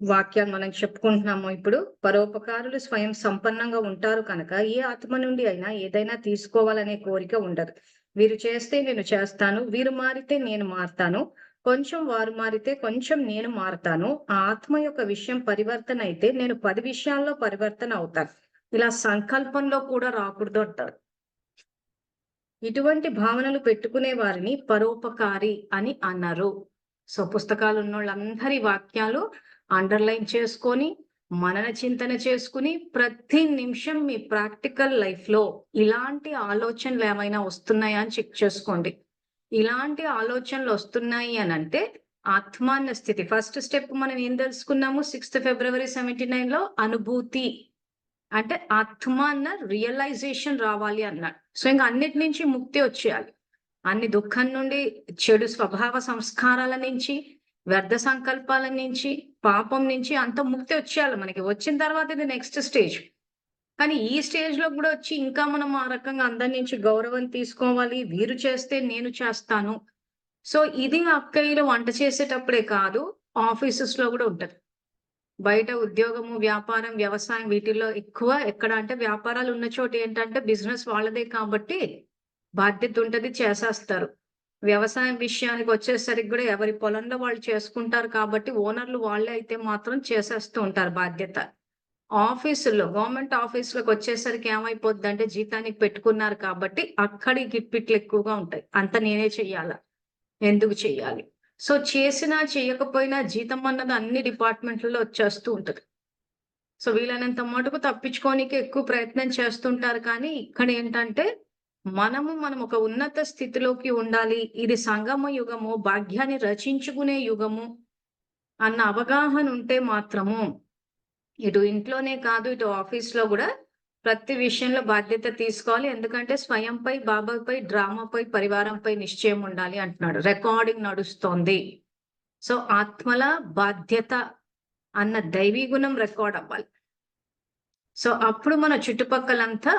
వాక్యాన్ని మనం చెప్పుకుంటున్నాము ఇప్పుడు. పరోపకారులు స్వయం సంపన్నంగా ఉంటారు కనుక ఏ ఆత్మ నుండి అయినా ఏదైనా తీసుకోవాలనే కోరిక ఉండదు. వీరు చేస్తే నేను చేస్తాను, వీరు మారితే నేను మారతాను, కొంచెం వారు మారితే కొంచెం నేను మారతాను. ఆ ఆత్మ యొక్క విషయం పరివర్తన అయితే నేను 10 విషయాల్లో పరివర్తన అవుతాను. ఇలా సంకల్పంలో కూడా రాకూడదు అంటారు. ఇటువంటి భావనలు పెట్టుకునే వారిని పరోపకారి అని అన్నారు. సో పుస్తకాలు ఉన్నోళ్ళందరి వాక్యాలు అండర్లైన్ చేసుకొని, మనన చింతన చేసుకుని, ప్రతి నిమిషం మీ ప్రాక్టికల్ లైఫ్ లో ఇలాంటి ఆలోచనలు ఏమైనా వస్తున్నాయా అని చెక్ చేసుకోండి. ఇలాంటి ఆలోచనలు వస్తున్నాయి అని అంటే ఆత్మాన్న స్థితి. ఫస్ట్ స్టెప్ మనం ఏం తెలుసుకున్నాము 6th February 79 లో అనుభూతి అంటే ఆత్మ అన్న రియలైజేషన్ రావాలి అన్నాడు. సో ఇంకా అన్నిటి నుంచి ముక్తి వచ్చేయాలి. అన్ని దుఃఖం నుండి, చెడు స్వభావ సంస్కారాల నుంచి, వ్యర్థ సంకల్పాల నుంచి, పాపం నుంచి అంత ముక్తి వచ్చేయాలి మనకి. వచ్చిన తర్వాత ఇది నెక్స్ట్ స్టేజ్. కానీ ఈ స్టేజ్ లో కూడా వచ్చి ఇంకా మనం ఆ రకంగా అందరి నుంచి గౌరవం తీసుకోవాలి. వీరు చేస్తే నేను చేస్తాను. సో ఇది అక్కయ్యలు వంట చేసేటప్పుడే కాదు, ఆఫీసెస్ లో కూడా ఉంటది. బయట ఉద్యోగము, వ్యాపారం, వ్యవసాయం వీటిల్లో ఎక్కువ ఎక్కడ అంటే వ్యాపారాలు ఉన్న చోట ఏంటంటే బిజినెస్ వాళ్ళదే కాబట్టి బాధ్యత ఉంటది, చేసేస్తారు. వ్యవసాయం విషయానికి వచ్చేసరికి కూడా ఎవరి పొలంలో వాళ్ళు చేసుకుంటారు కాబట్టి ఓనర్లు వాళ్ళే అయితే మాత్రం చేసేస్తూ ఉంటారు బాధ్యత. ఆఫీసుల్లో గవర్నమెంట్ ఆఫీసులకు వచ్చేసరికి ఏమైపోద్దంటే జీతానికి పెట్టుకున్నారు కాబట్టి అక్కడి గిట్పిట్లు ఎక్కువగా ఉంటాయి. అంత నేనే చెయ్యాలా? ఎందుకు చెయ్యాలి? సో చేసినా చేయకపోయినా జీతం అన్నది అన్ని డిపార్ట్మెంట్లలో వచ్చేస్తూ ఉంటది. సో వీలైనంత మటుకు తప్పించుకోనికి ఎక్కువ ప్రయత్నం చేస్తుంటారు. కానీ ఇక్కడ ఏంటంటే మనం ఒక ఉన్నత స్థితిలోకి ఉండాలి. ఇది సంగమ యుగము, భాగ్యాన్ని రచించుకునే యుగము అన్న అవగాహన ఉంటే మాత్రము ఇటు ఇంట్లోనే కాదు, ఇటు ఆఫీస్‌లో గూడా ప్రతి విషయంలో బాధ్యత తీసుకోవాలి. ఎందుకంటే స్వయంపై, బాబాపై, డ్రామాపై, పరివారంపై నిశ్చయం ఉండాలి అంటున్నాడు. రికార్డింగ్ నడుస్తోంది. సో ఆత్మల బాధ్యత అన్న దైవీ గుణం రికార్డ్ అవ్వాలి. సో అప్పుడు మన చుట్టుపక్కలంతా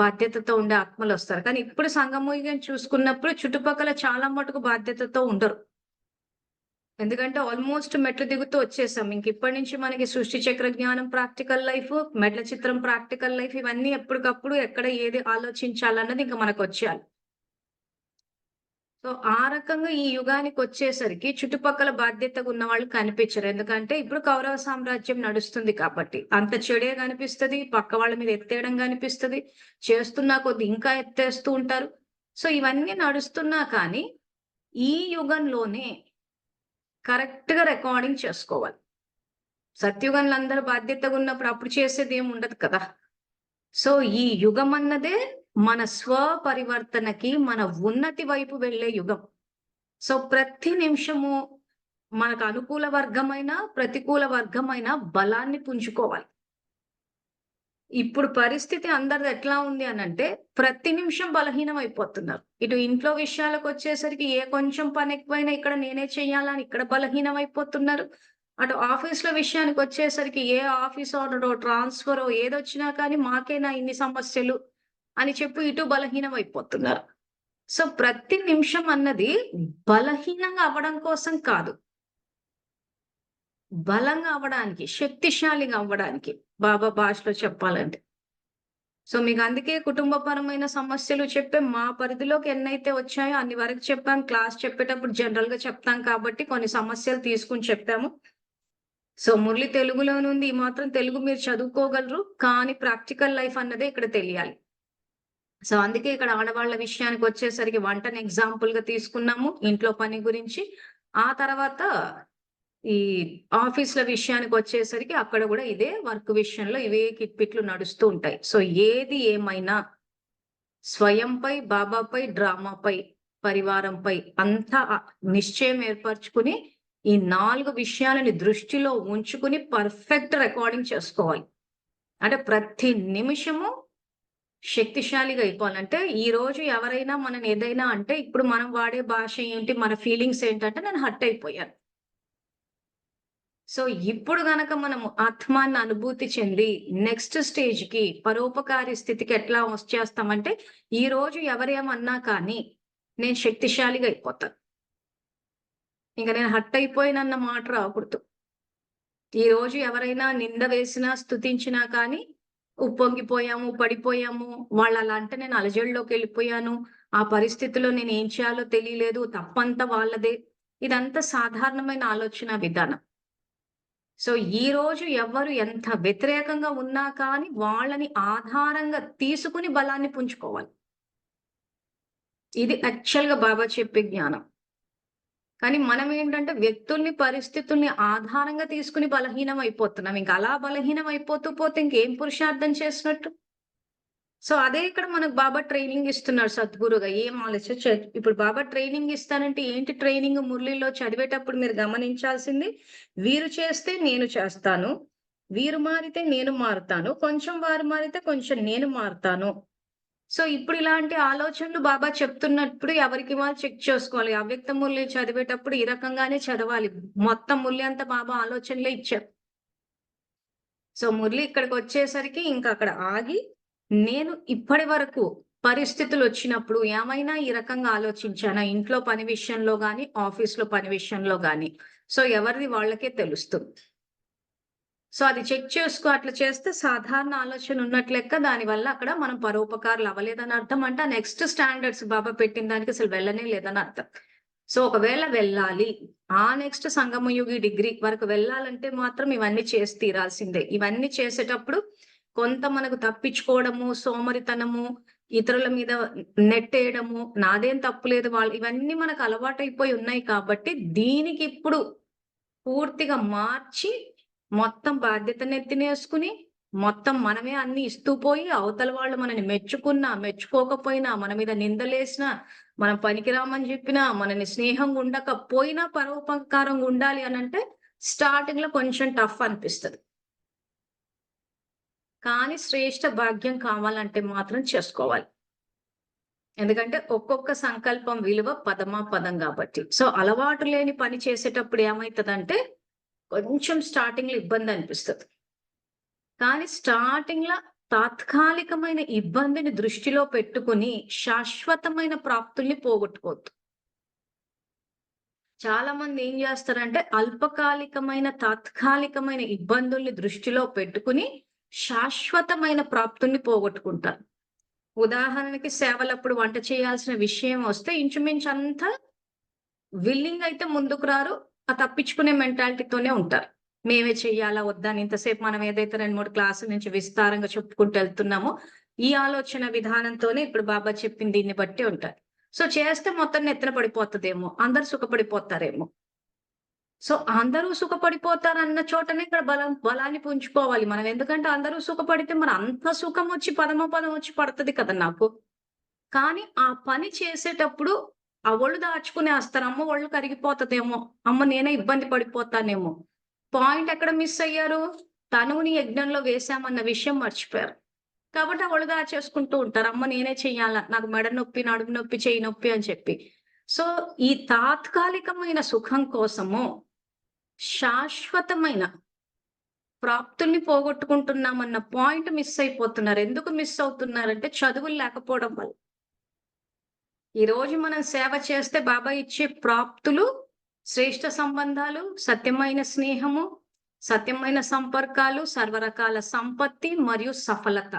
బాధ్యతతో ఉండే ఆత్మలొస్తారు. కానీ ఇప్పుడు సంగమయుగం చూసుకున్నప్పుడు చుట్టుపక్కల చాలా మటుకు బాధ్యతతో ఉండరు. ఎందుకంటే ఆల్మోస్ట్ మెట్లు దిగుతూ వచ్చేసాం. ఇప్పటి నుంచి మనకి సృష్టి చక్ర జ్ఞానం ప్రాక్టికల్ లైఫ్, మెట్ల చిత్రం ప్రాక్టికల్ లైఫ్ ఇవన్నీ ఎప్పటికప్పుడు ఎక్కడ ఏది ఆలోచించాలన్నది ఇంక మనకొచ్చేయాలి. సో ఆ రకంగా ఈ యుగానికొచ్చేసరికి చుట్టుపక్కల బాధ్యతగా ఉన్నవాళ్ళు కనిపించరు. ఎందుకంటే ఇప్పుడు కౌరవ సామ్రాజ్యం నడుస్తుంది కాబట్టి. అంత చెడే కనిపిస్తది. పక్క వాళ్ళ మీద ఎత్తేయడం కనిపిస్తది. చేస్తున్నా కొద్దీ ఇంకా ఎత్తేస్తూ ఉంటారు. సో ఇవన్నీ నడుస్తున్నా కానీ ఈ యుగంలోనే కరెక్ట్‌గా రికార్డింగ్ చేసుకోవాలి. సత్యుగంలో అందరూ బాధ్యతగా ఉన్నప్పుడు అప్పుడు చేసేది ఏమి ఉండదు కదా! సో ఈ యుగం అన్నదే మన స్వపరివర్తనకి, మన ఉన్నతి వైపు వెళ్ళే యుగం. సో ప్రతి నిమిషము మనకు అనుకూల వర్గమైన, ప్రతికూల వర్గమైన బలాన్ని పుంజుకోవాలి. ఇప్పుడు పరిస్థితి అందరిది ఎట్లా ఉంది అనంటే, ప్రతి నిమిషం బలహీనం అయిపోతున్నారు. ఇటు ఇంట్లో విషయాలకొచ్చేసరికి ఏ కొంచెం పని ఎక్కువైనా ఇక్కడ నేనే చెయ్యాలా అని ఇక్కడ బలహీనం అయిపోతున్నారు. అటు ఆఫీస్‌లో విషయానికొచ్చేసరికి ఏ ఆఫీస్ ఆర్డరో, ట్రాన్స్‌ఫరో ఏదొచ్చినా కానీ మాకేనా ఇన్ని సమస్యలు అని చెప్పి ఇటు బలహీనం అయిపోతున్నారు. సో ప్రతి నిమిషం అన్నది బలహీనంగా అవ్వడం కోసం కాదు. బలంగా అవ్వడానికి, శక్తిశాలిగా అవ్వడానికి బాబా భాషలో చెప్పాలంటే. సో మీకు అందుకే కుటుంబపరమైన సమస్యలు చెప్పాం. మా పరిధిలోకి ఎన్నైతే వచ్చాయో అన్ని వరకు చెప్పాం. క్లాస్ చెప్పేటప్పుడు జనరల్‌గా చెప్తాం కాబట్టి కొన్ని సమస్యలు తీసుకొని చెప్పాము. సో మురళి తెలుగులోనుంది. ఈ మాత్రం తెలుగు మీరు చదువుకోగలరు. కానీ ప్రాక్టికల్ లైఫ్ అన్నదే ఇక్కడ తెలియాలి. సో అందుకే ఇక్కడ ఆడవాళ్ళ విషయానికొచ్చేసరికి వంటని ఎగ్జాంపుల్‌గా తీసుకున్నాము. ఇంట్లో పని గురించి. ఆ తర్వాత ఈ ఆఫీస్‌ల విషయానికొచ్చేసరికి అక్కడ గూడా ఇదే వర్క్ విషయంలో ఇవే కిట్‌పిట్లు నడుస్తూ ఉంటాయి. సో ఏది ఏమైనా స్వయంపై, బాబాపై, డ్రామాపై, పరివారంపై అంతా నిశ్చయం ఏర్పరచుకుని ఈ 4 విషయాలని దృష్టిలో ఉంచుకుని పర్ఫెక్ట్ రికార్డింగ్ చేసుకోవాలి. అంటే ప్రతి నిమిషము శక్తిశాలిగా అయిపోవాలంటే ఈరోజు ఎవరైనా మనని ఏదైనా అంటే ఇప్పుడు మనం వాడే భాష ఏంటి? మన ఫీలింగ్స్ ఏంటంటే నేను హర్ట్ అయిపోయాను. సో ఇప్పుడు గనక మనము ఆత్మాన్ని అనుభూతి చెంది నెక్స్ట్ స్టేజ్‌కి పరోపకారి స్థితికి ఎట్లా వచ్చేస్తామంటే, ఈరోజు ఎవరేమన్నా కానీ నేను శక్తిశాలిగా అయిపోతాను. ఇంక నేను హర్ట్ అయిపోయానన్న మాట రాకూడదు. ఈ రోజు ఎవరైనా నింద వేసినా, స్తుతించినా కానీ ఉప్పొంగిపోయాము, పడిపోయాము. వాళ్ళలా అంటే నేను అలజడిలోకెళ్ళిపోయాను. ఆ పరిస్థితిలో నేనేం చేయాలో తెలియలేదు. తప్పంతా వాళ్ళదే. ఇదంతా సాధారణమైన ఆలోచన విధానం. సో, ఈరోజు ఎవ్వరు ఎంత వ్యతిరేకంగా ఉన్నా కానీ వాళ్ళని ఆధారంగా తీసుకొని బలాన్ని పుంజుకోవాలి. ఇది యాక్చువల్‌గా బాబా చెప్పే జ్ఞానం. కానీ మనమేంటంటే వ్యక్తుల్ని, పరిస్థితుల్ని ఆధారంగా తీసుకొని బలహీనం అయిపోతున్నాం. ఇంక అలా బలహీనం అయిపోతూ పోతే ఇంకేం పురుషార్థం చేసినట్టు? సో, అదే ఇక్కడ మనకు బాబా ట్రైనింగ్ ఇస్తున్నాడు సద్గురుగా. ఏం ఆలోచన ఇప్పుడు బాబా ట్రైనింగ్ ఇస్తానంటే ఏంటి ట్రైనింగ్ మురళిలో చదివేటప్పుడు మీరు గమనించాల్సింది, వీరు చేస్తే నేను చేస్తాను. వీరు మారితే నేను మారుతాను. కొంచెం వారు మారితే కొంచెం నేను మారుతాను. సో, ఇప్పుడు ఇలాంటి ఆలోచనలు బాబా చెప్తున్నప్పుడు ఎవరికి వాళ్ళు చెక్ చేసుకోవాలి. అవ్యక్త మురళి చదివేటప్పుడు ఈ రకంగానే చదవాలి. మొత్తం మురళి అంతా బాబా ఆలోచనలే ఇచ్చారు. సో, మురళి ఇక్కడికొచ్చేసరికి ఇంక అక్కడ ఆగి, నేను ఇప్పటి వరకు పరిస్థితులొచ్చినప్పుడు ఏమైనా ఈ రకంగా ఆలోచించానా? ఇంట్లో పని విషయంలో గాని, ఆఫీస్‌లో పని విషయంలో గాని. సో, ఎవరిది వాళ్ళకే తెలుస్తుంది. సో, అది చెక్ చేసుకో. అట్లా చేస్తే సాధారణ ఆలోచన ఉన్నట్లు లెక్క. దానివల్ల అక్కడ మనం పరోపకారులు అవ్వలేదని అర్థం. అంటే ఆ నెక్స్ట్ స్టాండర్డ్స్ బాబా పెట్టిన దానికి అసలు వెళ్ళనే లేదని అర్థం. సో, ఒకవేళ వెళ్ళాలి. ఆ నెక్స్ట్ సంగమయుగి డిగ్రీ వరకు వెళ్ళాలంటే మాత్రం ఇవన్నీ చేసి తీరాల్సిందే. ఇవన్నీ చేసేటప్పుడు కొంత మనకు తప్పించుకోవడము, సోమరితనము, ఇతరుల మీద నెట్టేయడము, నాదేం తప్పు లేదు వాళ్ళు ఇవన్నీ మనకు అలవాటైపోయి ఉన్నాయి కాబట్టి దీనికిప్పుడు పూర్తిగా మార్చి మొత్తం బాధ్యతను ఎత్తినేసుకుని, మొత్తం మనమే అన్నీ ఇస్తూ పోయి, అవతల వాళ్ళు మనని మెచ్చుకున్నా, మెచ్చుకోకపోయినా, మన మీద నిందలేసినా, మనం పనికిరామని జెప్పినా, మనని స్నేహంగా ఉండకపోయినా పరోపకారంగా ఉండాలి అనంటే స్టార్టింగ్‌లో కొంచెం టఫ్ అనిపిస్తది. కానీ శ్రేష్ఠ భాగ్యం కావాలంటే మాత్రం చేసుకోవాలి. ఎందుకంటే ఒక్కొక్క సంకల్పం విలువ పదమాపదం గాబట్టి. సో, అలవాటు లేని పని చేసేటప్పుడు ఏమైతదంటే కొంచెం స్టార్టింగ్‌లో ఇబ్బందనిపిస్తది. కానీ స్టార్టింగ్‌ల తాత్కాలికమైన ఇబ్బందిని దృష్టిలో పెట్టుకొని శాశ్వతమైన ప్రాప్తుల్ని పోగొట్టుకోవద్దు. చాలా మంది ఏం జేస్తారంటే అల్పకాలికమైన, తాత్కాలికమైన ఇబ్బందుల్ని దృష్టిలో పెట్టుకొని శాశ్వతమైన ప్రాప్తుల్ని పోగొట్టుకుంటారు. ఉదాహరణకి సేవలప్పుడు వంట చేయాల్సిన విషయం వస్తే ఇంచుమించు అంతా విల్లింగ్ అయితే ముందుకు రారు. ఆ తప్పించుకునే మెంటాలిటీతోనే ఉంటారు. మేమే చెయ్యాలా? వద్దా? అని ఇంతసేపు మనం ఏదైతే 2, 3 క్లాసుల నుంచి విస్తారంగా చెప్పుకుంటూ ఎళ్తున్నామో, ఈ ఆలోచన విధానంతోనే ఇప్పుడు బాబా చెప్పిన దీన్ని బట్టి ఉంటారు. సో, చేస్తే మొత్తం నెత్తిన పడిపోతదేమో! అందరూ సుఖపడిపోతారేమో! సో, అందరూ సుఖపడిపోతారన్న చోటనే ఇక్కడ బలాన్ని పుంజుకోవాలి మనం. ఎందుకంటే అందరూ సుఖపడితే మరి అంత సుఖమొచ్చి పదమో పదం వచ్చి పడతది కదా నాకు. కానీ ఆ పని చేసేటప్పుడు ఆ ఒళ్ళు దాచుకునేస్తారు. అమ్మ ఒళ్ళు కరిగిపోతదేమో! అమ్మ నేనే ఇబ్బంది పడిపోతానేమో! పాయింట్ ఎక్కడ మిస్ అయ్యారు? తనువుని యజ్ఞంలో వేశామన్న విషయం మర్చిపోయారు. కాబట్టి ఆ ఒళ్ళు దాచేసుకుంటూ ఉంటారు. అమ్మ నేనే చెయ్యాలా? నాకు మెడ నొప్పి, నడుము నొప్పి, చెయ్యి నొప్పి అని చెప్పి. సో, ఈ తాత్కాలికమైన సుఖం కోసము శాశ్వతమైన ప్రాప్తుల్ని పోగొట్టుకుంటున్నామన్న పాయింట్ మిస్ అయిపోతున్నారు. ఎందుకు మిస్ అవుతున్నారంటే చదువులు లేకపోవడం వల్ల. ఈరోజు మనం సేవ చేస్తే బాబా ఇచ్చే ప్రాప్తులు, శ్రేష్ఠ సంబంధాలు, సత్యమైన స్నేహము, సత్యమైన సంపర్కాలు, సర్వరకాల సంపత్తి మరియు సఫలత.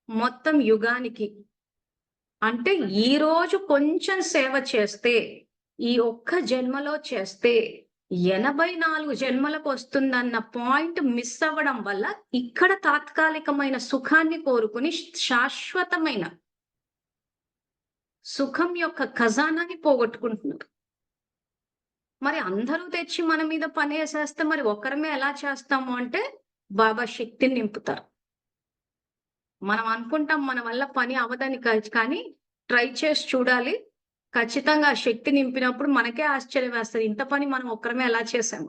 మొత్తం యుగానికి. అంటే ఈరోజు కొంచెం సేవ చేస్తే, ఈ ఒక్క జన్మలో చేస్తే 84 జన్మలకొస్తుందన్న పాయింట్ మిస్ అవ్వడం వల్ల ఇక్కడ తాత్కాలికమైన సుఖాన్ని కోరుకొని శాశ్వతమైన సుఖం యొక్క ఖజానాని పోగొట్టుకుంటున్నారు. మరి అందరూ తెచ్చి మన మీద పనేసేస్తే మరి ఒక్కరమే ఎలా చేస్తాము అంటే, బాబా శక్తిని నింపుతారు. మనం అనుకుంటాం మన వల్ల పని అవ్వదని కానీ ట్రై చేసి చూడాలి. ఖచ్చితంగా ఆ శక్తి నింపినప్పుడు మనకే ఆశ్చర్యం వేస్తది. ఇంత పని మనం ఒక్కరమే ఎలా చేసాము?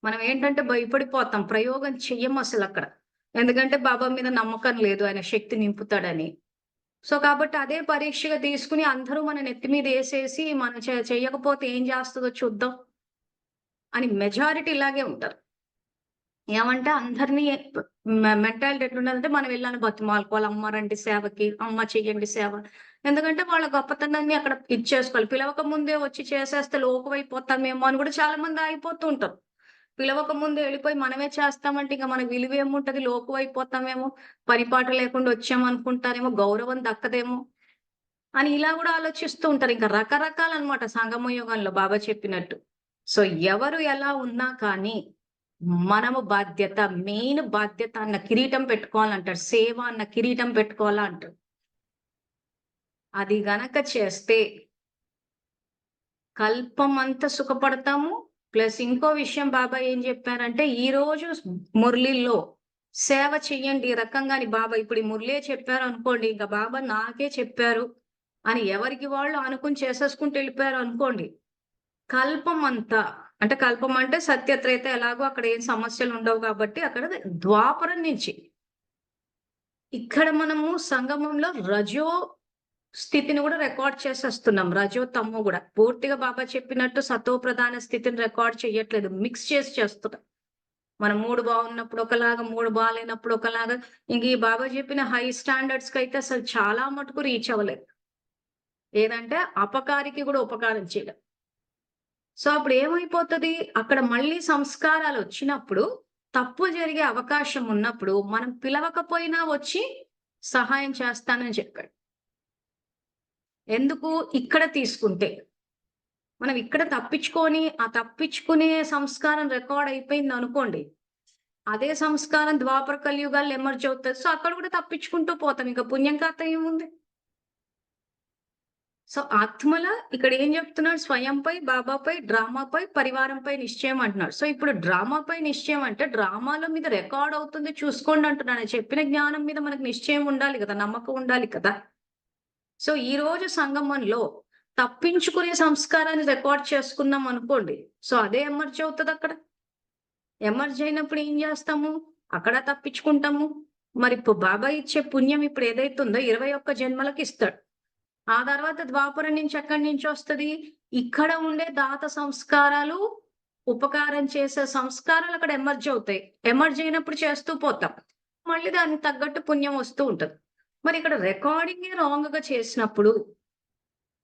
మనం ఏంటంటే భయపడిపోతాం. ప్రయోగం చెయ్యమసలక్కడ. ఎందుకంటే బాబా మీద నమ్మకం లేదు. ఆయన శక్తి నింపుతాడని. సో, కాబట్టి అదే పరీక్షగా తీసుకొని అందరూ మన నెత్తి మీద ఏసేసి మనం చెయ్యకపోతే ఏం జేస్తదో చూద్దాం అని మెజారిటీ ఇలాగే ఉంటారు. ఏమంటే అందరిని మెంటాలిటీ ఎట్లుంటదంటే మనం వెళ్ళాలి బతిమాలుకోవాలి. అమ్మ రండి సేవకి, అమ్మ చెయ్యండి సేవ. ఎందుకంటే వాళ్ళ గొప్పతనాన్ని అక్కడ ఇచ్చేసుకోవాలి. పిలవక ముందే వచ్చి చేసేస్తే లోకువైపోతామేమో అని కూడా చాలా మంది ఆగిపోతూ ఉంటారు. పిలవక ముందు వెళ్ళిపోయి మనమే చేస్తామంటే ఇంక మనకు విలువ ఏముంటది? లోకువ అయిపోతామేమో, పనిపాట లేకుండా వచ్చామనుకుంటారేమో, గౌరవం దక్కదేమో అని ఇలా గూడా ఆలోచిస్తూ ఉంటారు. ఇంకా రకరకాలనమాట సంగమ యుగంలో బాబా చెప్పినట్టు. సో, ఎవరు ఎలా ఉన్నా కానీ, మనము బాధ్యత, మెయిన్ బాధ్యత అన్న కిరీటం పెట్టుకోవాలంటాడు. సేవ అన్న కిరీటం పెట్టుకోవాలా అంటాడు. అది గనక చేస్తే కల్పమంతా సుఖపడతాము. ప్లస్ ఇంకో విషయం బాబా ఏం చెప్పారంటే, ఈరోజు మురళిల్లో సేవ చెయ్యండి ఈ రకంగా అని బాబా ఇప్పుడు ఈ మురళే చెప్పారనుకోండి, ఇంక బాబా నాకే చెప్పారు అని ఎవరికి వాళ్ళు అనుకుని చేసేసుకుంటూ వెళ్ళిపోయారు అనుకోండి. కల్పమంతా అంటే కల్పం అంటే సత్యత్రేత ఎలాగో అక్కడ ఏం సమస్యలు ఉండవు కాబట్టి అక్కడ ద్వాపరం నుంచి ఇక్కడ మనము సంగమంలో రజో స్థితిని కూడా రికార్డ్ చేసేస్తున్నాం. రజో, తమో గూడా. పూర్తిగా బాబా చెప్పినట్టు సతో ప్రధాన స్థితిని రికార్డ్ చెయ్యట్లేదు. మిక్స్ చేసి చేస్తున్నాం. మనం 3 బాగున్నప్పుడు ఒకలాగా, 3 బాలేనప్పుడు ఒకలాగా. ఇంక ఈ బాబా చెప్పిన హై స్టాండర్డ్స్‌కైతే అసలు చాలా మటుకు రీచ్ అవ్వలేదు. ఏదంటే అపకారికి కూడా ఉపకారం చేయడం. సో, అప్పుడు ఏమైపోతది? అక్కడ మళ్ళీ సంస్కారాలొచ్చినప్పుడు, తప్పు జరిగే అవకాశం ఉన్నప్పుడు, మనం పిలవకపోయినా వచ్చి సహాయం చేస్తానని చెప్పాడు. ఎందుకు? ఇక్కడ తీసుకుంటే. మనం ఇక్కడ తప్పించుకొని, ఆ తప్పించుకునే సంస్కారం రికార్డ్ అయిపోయిందనుకోండి. అదే సంస్కారం ద్వాపర కలియుగాల్లో ఎమర్జ్ అవుతది. సో, అక్కడ కూడా తప్పించుకుంటూ పోతాం. ఇంక పుణ్యం ఖాత ఏముంది? సో, ఆత్మల ఇక్కడ ఏం చెప్తున్నాడు? స్వయంపై, బాబాపై, డ్రామాపై, పరివారంపై నిశ్చయం అంటున్నాడు. సో, ఇప్పుడు డ్రామాపై నిశ్చయం అంటే డ్రామాల మీద రికార్డ్ అవుతుంది చూసుకోండి అంటున్నాడు. చెప్పిన జ్ఞానం మీద మనకు నిశ్చయం ఉండాలి కదా! నమ్మకం ఉండాలి కదా! సో, ఈరోజు సంగమంలో తప్పించుకునే సంస్కారాన్ని రికార్డ్ చేసుకున్నాం అనుకోండి. సో, అదే ఎమర్జ్ అవుతదక్కడ. ఎమర్జ్ అయినప్పుడు ఏం జేస్తాము? అక్కడ తప్పించుకుంటాము. మరి బాబా ఇచ్చే పుణ్యం ఇప్పుడు ఏదైతుందో 21 జన్మలకిస్తాడు. ఆ తర్వాత ద్వాపరం నుంచి ఎక్కడి నుంచొస్తది? ఇక్కడ ఉండే దాత సంస్కారాలు, ఉపకారం చేసే సంస్కారాలు అక్కడ ఎమర్జ్ అవుతాయి. ఎమర్జ్ అయినప్పుడు చేస్తూ పోతాం. మళ్ళీ దానికి తగ్గట్టు పుణ్యం వస్తూ ఉంటది. మరి ఇక్కడ రికార్డింగే రాంగ్‌గా చేసినప్పుడు,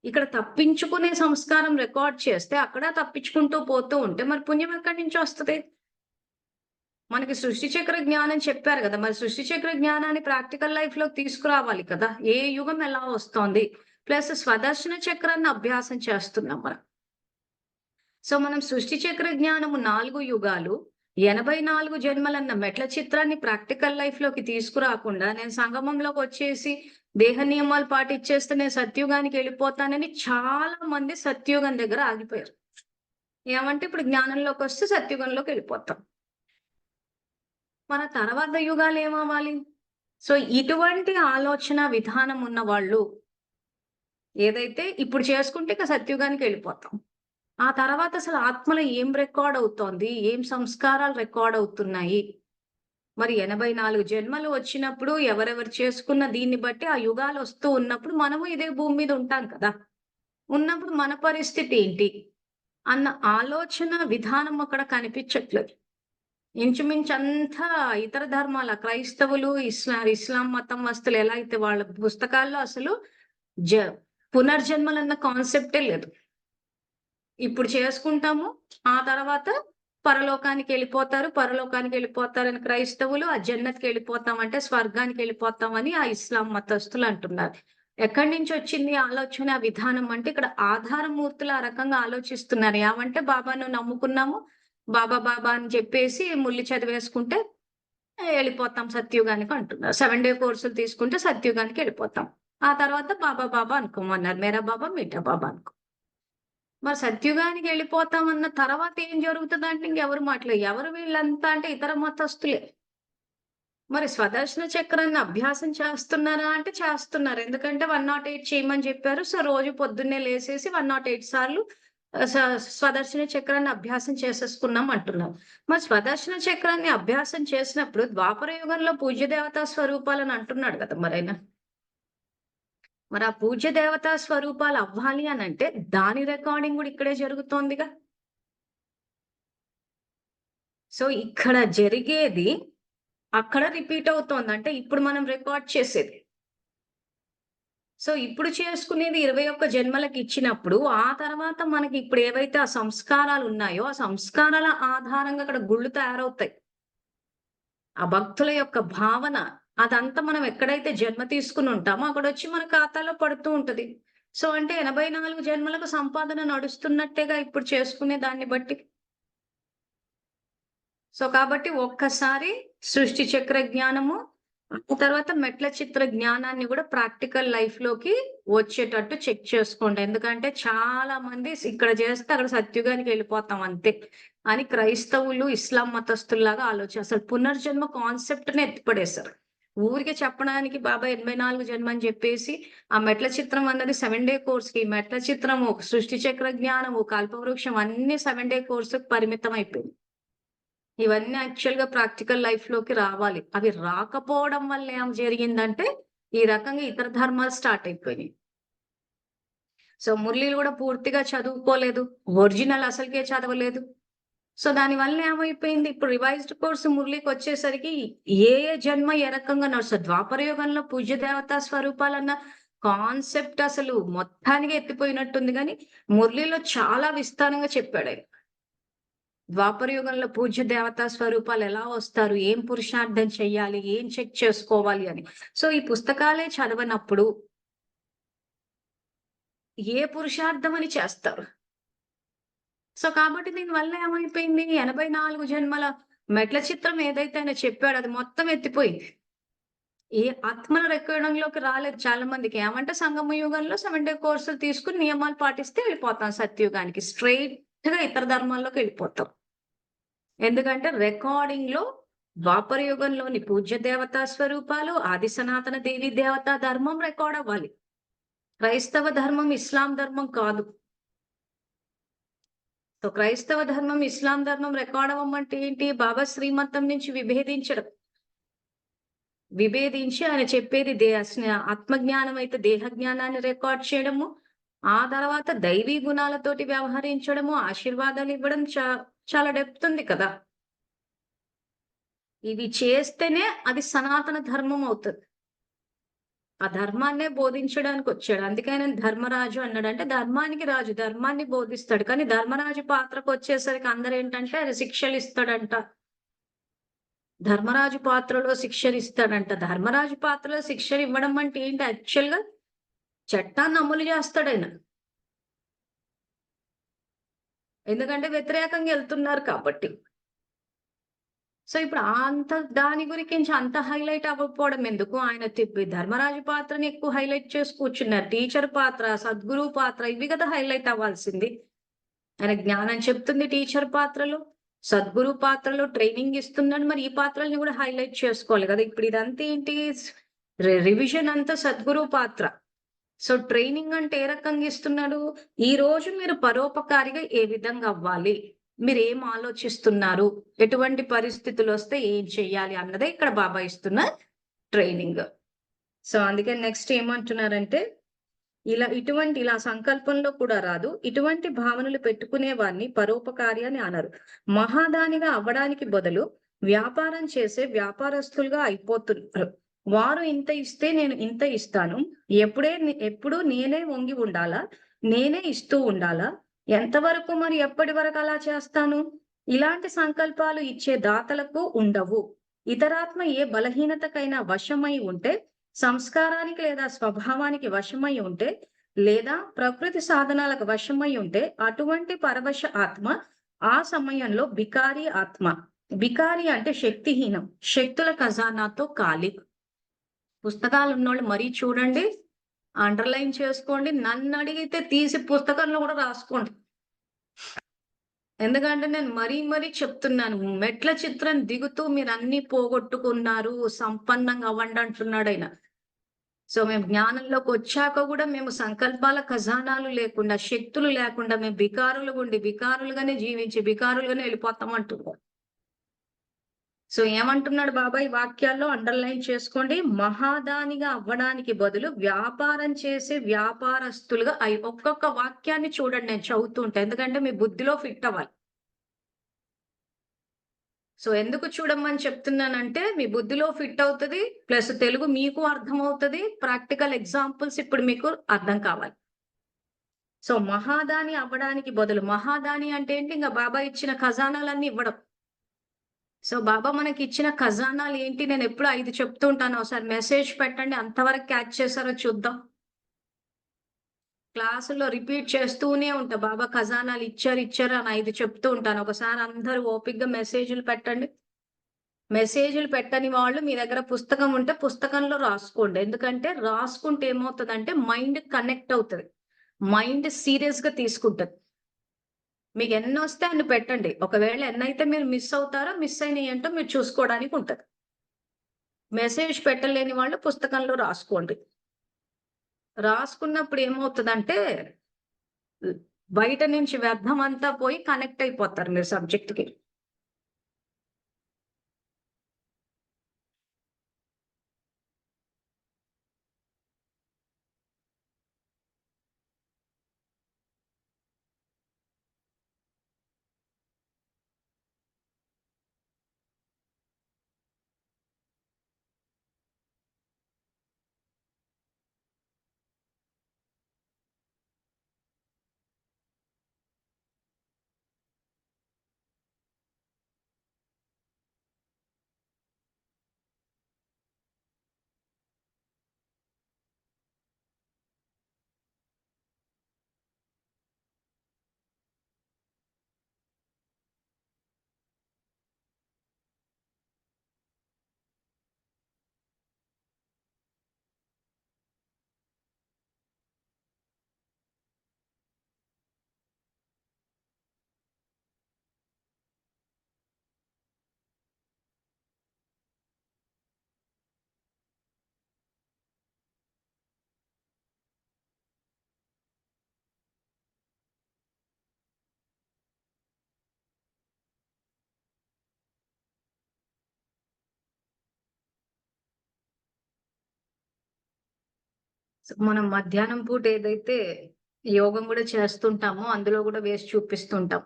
ఇక్కడ తప్పించుకునే సంస్కారం రికార్డ్ చేస్తే, అక్కడ తప్పించుకుంటూ పోతూ ఉంటే, మరి పుణ్యం ఎక్కడి నుంచొస్తది? మనకి సృష్టి చక్ర జ్ఞానం చెప్పారు గదా! మరి సృష్టి చక్ర జ్ఞానాన్ని ప్రాక్టికల్ లైఫ్‌లోకి తీసుకురావాలి కదా! ఏ యుగం ఎలా వస్తోంది? ప్లస్ స్వదర్శన చక్రాన్ని అభ్యాసం చేస్తున్నాం మనం. సో, మనం సృష్టి చక్ర జ్ఞానము 4 యుగాలు, 84 జన్మలన్న మెట్ల చిత్రాన్ని ప్రాక్టికల్ లైఫ్‌లోకి తీసుకురాకుండా, నేను సంగమంలోకొచ్చేసి దేహ నియమాలు పాటిచ్చేస్తే నేను సత్యుగానికి ఎళ్ళిపోతానని చాలా మంది సత్యుగం దగ్గర ఆగిపోయారు. ఏమంటే ఇప్పుడు జ్ఞానంలోకొస్తే సత్యుగంలోకెళ్ళిపోతాం. మన తర్వాత యుగాలు ఏమవ్వాలి? సో, ఇటువంటి ఆలోచన విధానం ఉన్న వాళ్ళు ఏదైతే ఇప్పుడు చేసుకుంటే ఇక సత్యుగానికెళ్ళిపోతాం. ఆ తర్వాత అసలు ఆత్మలో ఏం రికార్డ్ అవుతోంది? ఏం సంస్కారాలు రికార్డ్ అవుతున్నాయి? మరి 84 జన్మలు వచ్చినప్పుడు ఎవరెవరు చేసుకున్న దీన్ని బట్టి ఆ యుగాలొస్తూ ఉన్నప్పుడు మనము ఇదే భూమి మీద ఉంటాం కదా! ఉన్నప్పుడు మన పరిస్థితి ఏంటి? అన్న ఆలోచన విధానం అక్కడ కనిపించట్లేదు. ఇంచుమించు అంతా ఇతర ధర్మాల క్రైస్తవులు, ఇస్లాం మతం వస్తులు ఎలా అయితే వాళ్ళ పుస్తకాల్లో అసలు జ పునర్జన్మలన్న కాన్సెప్టే లేదు. ఇప్పుడు చేసుకుంటాము. ఆ తర్వాత పరలోకానికెళ్ళిపోతారని క్రైస్తవులు, ఆ జన్నతికెళ్ళిపోతామంటే స్వర్గానికెళ్ళిపోతామని ఆ ఇస్లాం మతస్థులు అంటున్నారు. ఎక్కడి నుంచొచ్చింది ఆలోచన, విధానం అంటే ఇక్కడ ఆధారమూర్తులు ఆ రకంగా ఆలోచిస్తున్నారు. ఏమంటే బాబాను నమ్ముకున్నాము. బాబా, బాబా అని చెప్పేసి ముల్లి చదివేసుకుంటే ఎళ్ళిపోతాం సత్యుగానికి అంటున్నారు. 7 డే కోర్సులు తీసుకుంటే సత్యుగానికెళ్ళిపోతాం. ఆ తర్వాత బాబా, బాబా అనుకోమన్నారు. మేరా బాబా, మీఠా బాబా అనుకో. మరి సత్యుగానికి ఎళ్ళిపోతామన్న తర్వాత ఏం జరుగుతదంటే ఇంకెవరు మాటలేదు. ఎవరు వీళ్ళంతా అంటే ఇతర మతస్థులే. మరి స్వదర్శన చక్రాన్ని అభ్యాసం చేస్తున్నారా అంటే చేస్తున్నారు. ఎందుకంటే 108 చేయమని చెప్పారు. సో, రోజు పొద్దున్నే లేసేసి 108 సార్లు స్వదర్శన చక్రాన్ని అభ్యాసం చేసేసుకున్నాం అంటున్నారు. మరి స్వదర్శన చక్రాన్ని అభ్యాసం చేసినప్పుడు ద్వాపర యుగంలో పూజ్య దేవతా స్వరూపాలని అంటున్నాడు కదా మరాయన. మరి ఆ పూజ్య దేవతా స్వరూపాలు అవ్వాలి అనంటే దాని రికార్డింగ్ గూడా ఇక్కడే జరుగుతోందిగా. సో, ఇక్కడ జరిగేది అక్కడ రిపీట్ అవుతోంది. అంటే ఇప్పుడు మనం రికార్డ్ చేసేది. సో ఇప్పుడు చేసుకునేది 21 జన్మలకి ఇచ్చినప్పుడు, ఆ తర్వాత మనకి ఇప్పుడు ఏవైతే ఆ సంస్కారాలు ఉన్నాయో, ఆ సంస్కారాల ఆధారంగా అక్కడ గుళ్ళు తయారవుతాయి. ఆ భక్తుల యొక్క భావన అదంతా మనం ఎక్కడైతే జన్మ తీసుకొని ఉంటామో అక్కడొచ్చి మన ఖాతాలో పడుతూ ఉంటది. సో, అంటే 84 జన్మలకు సంపాదన నడుస్తున్నట్టేగా ఇప్పుడు చేసుకునే దాన్ని బట్టి. సో, కాబట్టి ఒక్కసారి సృష్టి చక్ర జ్ఞానము, ఆ తర్వాత మెట్ల చిత్ర జ్ఞానాన్ని గూడా ప్రాక్టికల్ లైఫ్‌లోకి వచ్చేటట్టు చెక్ చేసుకోండి. ఎందుకంటే చాలా మంది ఇక్కడ చేస్తే అక్కడ సత్యుగానికి ఎళ్ళిపోతాం అంతే అని క్రైస్తవులు, ఇస్లాం మతస్థుల్లాగా అసలు పునర్జన్మ కాన్సెప్ట్‌నే ఎత్తిపడేశారు. ఊరికే చెప్పడానికి బాబా 84 జన్మ అని జెప్పేసి, ఆ మెట్ల చిత్రం అన్నది 7 డే కోర్స్‌కి, మెట్ల చిత్రము, సృష్టి చక్ర జ్ఞానము, కల్పవృక్షం అన్నీ 7 డే కోర్స్‌కి పరిమితం అయిపోయింది. ఇవన్నీ యాక్చువల్‌గా ప్రాక్టికల్ లైఫ్‌లోకి రావాలి. అవి రాకపోవడం వల్ల ఏం జరిగిందంటే, ఈ రకంగా ఇతర ధర్మాలు స్టార్ట్ అయిపోయినాయి. సో, మురళీలు గూడా పూర్తిగా చదువుకోలేదు. ఒరిజినల్ అసలుకే చదవలేదు. సో, దానివల్ల ఏమైపోయింది, ఇప్పుడు రివైజ్డ్ కోర్స్ మురళికొచ్చేసరికి ఏ జన్మ ఏ రకంగా నడుస్తది. ద్వాపర యుగంలో పూజ్య దేవతా స్వరూపాలన్న కాన్సెప్ట్ అసలు మొత్తానికి ఎత్తిపోయినట్టుంది గానీ, మురళిలో చాలా విస్తారంగా చెప్పాడాయన. ద్వాపర యుగంలో పూజ్య దేవతా స్వరూపాలు ఎలా వస్తారు? ఏం పురుషార్థం చెయ్యాలి? ఏం చెక్ చేసుకోవాలి అని. సో, ఈ పుస్తకాలే చదవనప్పుడు ఏ పురుషార్థం అని చేస్తారు? సో, కాబట్టి దీనివల్ల ఏమైపోయింది? 84 జన్మల మెట్ల చిత్రం ఏదైతే ఆయన చెప్పాడో అది మొత్తం ఎత్తిపోయింది. ఏ ఆత్మల రెక్కడంలోకి రాలేదు చాలా మందికి. ఏమంటే సంగమ యుగంలో 7 డే కోర్సులు తీసుకొని నియమాలు పాటిస్తే వెళ్ళిపోతాం సత్యయుగానికి. స్ట్రెయిట్‌గా ఇతర ధర్మాల్లోకెళ్ళిపోతాం. ఎందుకంటే రికార్డింగ్‌లో ద్వాపర యుగంలోని పూజ్య దేవతా స్వరూపాలు, ఆది సనాతన దేవి దేవతా ధర్మం రికార్డ్ అవ్వాలి. క్రైస్తవ ధర్మం, ఇస్లాం ధర్మం కాదు. సో, క్రైస్తవ ధర్మం, ఇస్లాం ధర్మం రికార్డ్ అవ్వమంటే ఏంటి? బాబా శ్రీమతం నుంచి విభేదించడం. విభేదించి ఆయన చెప్పేది ఆత్మజ్ఞానం అయితే దేహ జ్ఞానాన్ని రికార్డ్ చేయడము. ఆ తర్వాత దైవీ గుణాలతోటి వ్యవహరించడము, ఆశీర్వాదాలు ఇవ్వడం చాలా డెప్త్ ఉంది కదా! ఇవి చేస్తేనే అది సనాతన ధర్మం అవుతది. ఆ ధర్మాన్నే బోధించడానికొచ్చాడు. అందుకే ఆయనను ధర్మరాజు అన్నాడు. అంటే ధర్మానికి రాజు, ధర్మాన్ని బోధిస్తాడు. కానీ ధర్మరాజు పాత్రకొచ్చేసరికి అందరేంటంటే ఆయన శిక్షలిస్తాడంట. ధర్మరాజు పాత్రలో శిక్షలిస్తాడంట. ధర్మరాజు పాత్రలో శిక్షలివ్వడం అంటే ఏంటి యాక్చువల్‌గా చట్టాన్ని అమలు చేస్తాడాయన. ఎందుకంటే వ్యతిరేకంగా ఎళ్తున్నారు కాబట్టి. సో, ఇప్పుడు దాని గురించి అంత హైలైట్ అవ్వకపోవడం ఎందుకు? ఆయన ధర్మరాజు పాత్రని ఎక్కువ హైలైట్ చేసి కూర్చున్నారు. టీచర్ పాత్ర, సద్గురువు పాత్ర ఇవి కదా హైలైట్ అవ్వాల్సింది. ఆయన జ్ఞానం చెప్తుంది టీచర్ పాత్రలో. సద్గురు పాత్రలో ట్రైనింగ్ ఇస్తున్నాడు. మరి ఈ పాత్రల్ని కూడా హైలైట్ చేసుకోవాలి కదా! ఇప్పుడు ఇదంతా ఏంటి? రివిజన్ అంతా సద్గురు పాత్ర. సో, ట్రైనింగ్ అంటే ఏ రకంగా ఇస్తున్నాడు? ఈరోజు మీరు పరోపకారిగా ఏ విధంగా అవ్వాలి? మీరేం ఆలోచిస్తున్నారు? ఎటువంటి పరిస్థితులొస్తే ఏం చెయ్యాలి? అన్నదే ఇక్కడ బాబా ఇస్తున్న ట్రైనింగ్. సో, అందుకని నెక్స్ట్ ఏమంటున్నారంటే, ఇలా సంకల్పంలో కూడా రాదు. ఇటువంటి భావనలు పెట్టుకునే వారిని పరోపకారి అని అనరు. మహాదానిగా అవ్వడానికి బదులు వ్యాపారం చేసే వ్యాపారస్తులుగా అయిపోతున్నారు. వారు ఇంత ఇస్తే నేను ఇంత ఇస్తాను. ఎప్పుడూ నేనే వంగి ఉండాలా? నేనే ఇస్తూ ఉండాలా? ఎంతవరకు మరి ఎప్పటి వరకు అలా చేస్తాను? ఇలాంటి సంకల్పాలు ఇచ్చే దాతలకు ఉండవు. ఇతరాత్మ ఏ బలహీనతకైనా వశమై ఉంటే సంస్కారానికి లేదా స్వభావానికి వశమై ఉంటే, లేదా ప్రకృతి సాధనాలకు వశమై ఉంటే, అటువంటి పరవశ ఆత్మ ఆ సమయంలో బికారి ఆత్మ. బికారి అంటే శక్తిహీనం. శక్తుల ఖజానాతో ఖాళీ. పుస్తకాలున్నోళ్ళు మరీ చూడండి. అండర్‌లైన్ చేసుకోండి. నన్నడిగితే తీసి పుస్తకంలో గూడా రాసుకోండి. ఎందుకంటే నేను మరీ చెప్తున్నాను. మెట్ల చిత్రం దిగుతూ మీరన్నీ పోగొట్టుకున్నారు. సంపన్నంగా అవ్వండి అంటున్నాడాయన. సో, మేము జ్ఞానంలోకొచ్చాక గూడా మేము సంకల్పాల ఖజానాలు లేకుండా, శక్తులు లేకుండా మేము బికారులుగుండి, బికారులుగానే జీవించి, బికారులుగానే వెళ్ళిపోతాం అంటున్నారు. సో, ఏమంటున్నాడు బాబా ఈ వాక్యాల్లో అండర్‌లైన్ చేసుకోండి. మహాదానిగా అవ్వడానికి బదులు వ్యాపారం చేసే వ్యాపారస్తులుగా ఒక్కొక్క వాక్యాన్ని చూడండి నేను చదువుతూ ఉంటా. ఎందుకంటే మీ బుద్ధిలో ఫిట్ అవ్వాలి. సో ఎందుకు చూడమని చెప్తున్నానంటే మీ బుద్ధిలో ఫిట్ అవుతది. ప్లస్ తెలుగు మీకు అర్థమవుతది. ప్రాక్టికల్ ఎగ్జాంపుల్స్ ఇప్పుడు మీకు అర్థం కావాలి. సో మహాదాని అవ్వడానికి బదులు మహాదాని అంటే ఏంటి? ఇంక బాబా ఇచ్చిన ఖజానాలన్నీ ఇవ్వడం. సో బాబా మనకిచ్చిన ఖజానాలు ఏంటి? నేనెప్పుడు 5 చెప్తూ ఉంటాను. ఒకసారి మెసేజ్ పెట్టండి. అంతవరకు క్యాచ్ చేసారో చూద్దాం. క్లాసుల్లో రిపీట్ చేస్తూనే ఉంటా. బాబా ఖజానాలు ఇచ్చారు అని 5 చెప్తూ ఉంటాను. ఒకసారి అందరూ ఓపికగా మెసేజ్‌లు పెట్టండి. మెసేజ్‌లు పెట్టని వాళ్ళు మీ దగ్గర పుస్తకం ఉంటే పుస్తకంలో రాసుకోండి. ఎందుకంటే రాసుకుంటే ఏమవుతదంటే మైండ్ కనెక్ట్ అవుతది. మైండ్ సీరియస్‌గా తీసుకుంటది. మీకు ఎన్నొస్తే అన్ని పెట్టండి. ఒకవేళ ఎన్నైతే మీరు మిస్ అవుతారో, మిస్ అయినయేంటో మీరు చూసుకోవడానికి ఉంటది. మెసేజ్ పెట్టలేని వాళ్ళు పుస్తకంలో రాసుకోండి. రాసుకున్నప్పుడు ఏమవుతదంటే బయట నుంచి వ్యర్థమంతా పోయి కనెక్ట్ అయిపోతారు మీరు సబ్జెక్ట్‌కి. మనం మధ్యాహ్నం పూట ఏదైతే యోగం గూడా చేస్తుంటామో, అందులో గూడా వేసి చూపిస్తుంటాం.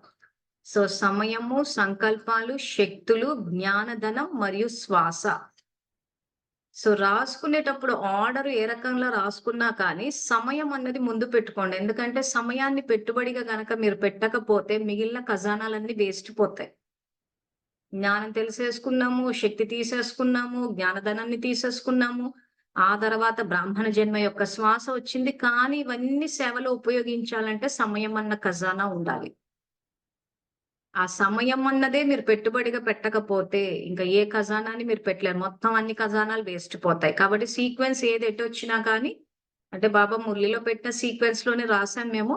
సో, సమయము, సంకల్పాలు, శక్తులు, జ్ఞానధనం మరియు శ్వాస. సో, రాసుకునేటప్పుడు ఆర్డర్ ఏ రకంగా రాసుకున్నా కానీ, సమయం అన్నది ముందు పెట్టుకోండి. ఎందుకంటే, సమయాన్ని పెట్టుబడిగా గనక మీరు పెట్టకపోతే, మిగిలిన ఖజానాలన్నీ వేస్ట్ పోతాయి. జ్ఞానం తెలిసేసుకున్నాము, శక్తి తీసేసుకున్నాము, జ్ఞానధనాన్ని తీసేసుకున్నాము. ఆ తర్వాత బ్రాహ్మణ జన్మ యొక్క శ్వాస వచ్చింది. కానీ ఇవన్నీ సేవలో ఉపయోగించాలంటే సమయం అన్న ఖజానా ఉండాలి. ఆ సమయం అన్నదే మీరు పెట్టుబడిగా పెట్టకపోతే, ఇంకా ఏ ఖజానాని మీరు పెట్టలేరు. మొత్తం అన్ని ఖజానాలు వేస్ట్ పోతాయి. కాబట్టి సీక్వెన్స్ ఏది ఎటొచ్చినా కానీ అంటే బాబా మురళిలో పెట్టిన సీక్వెన్స్‌లోనే రాసాం మేము.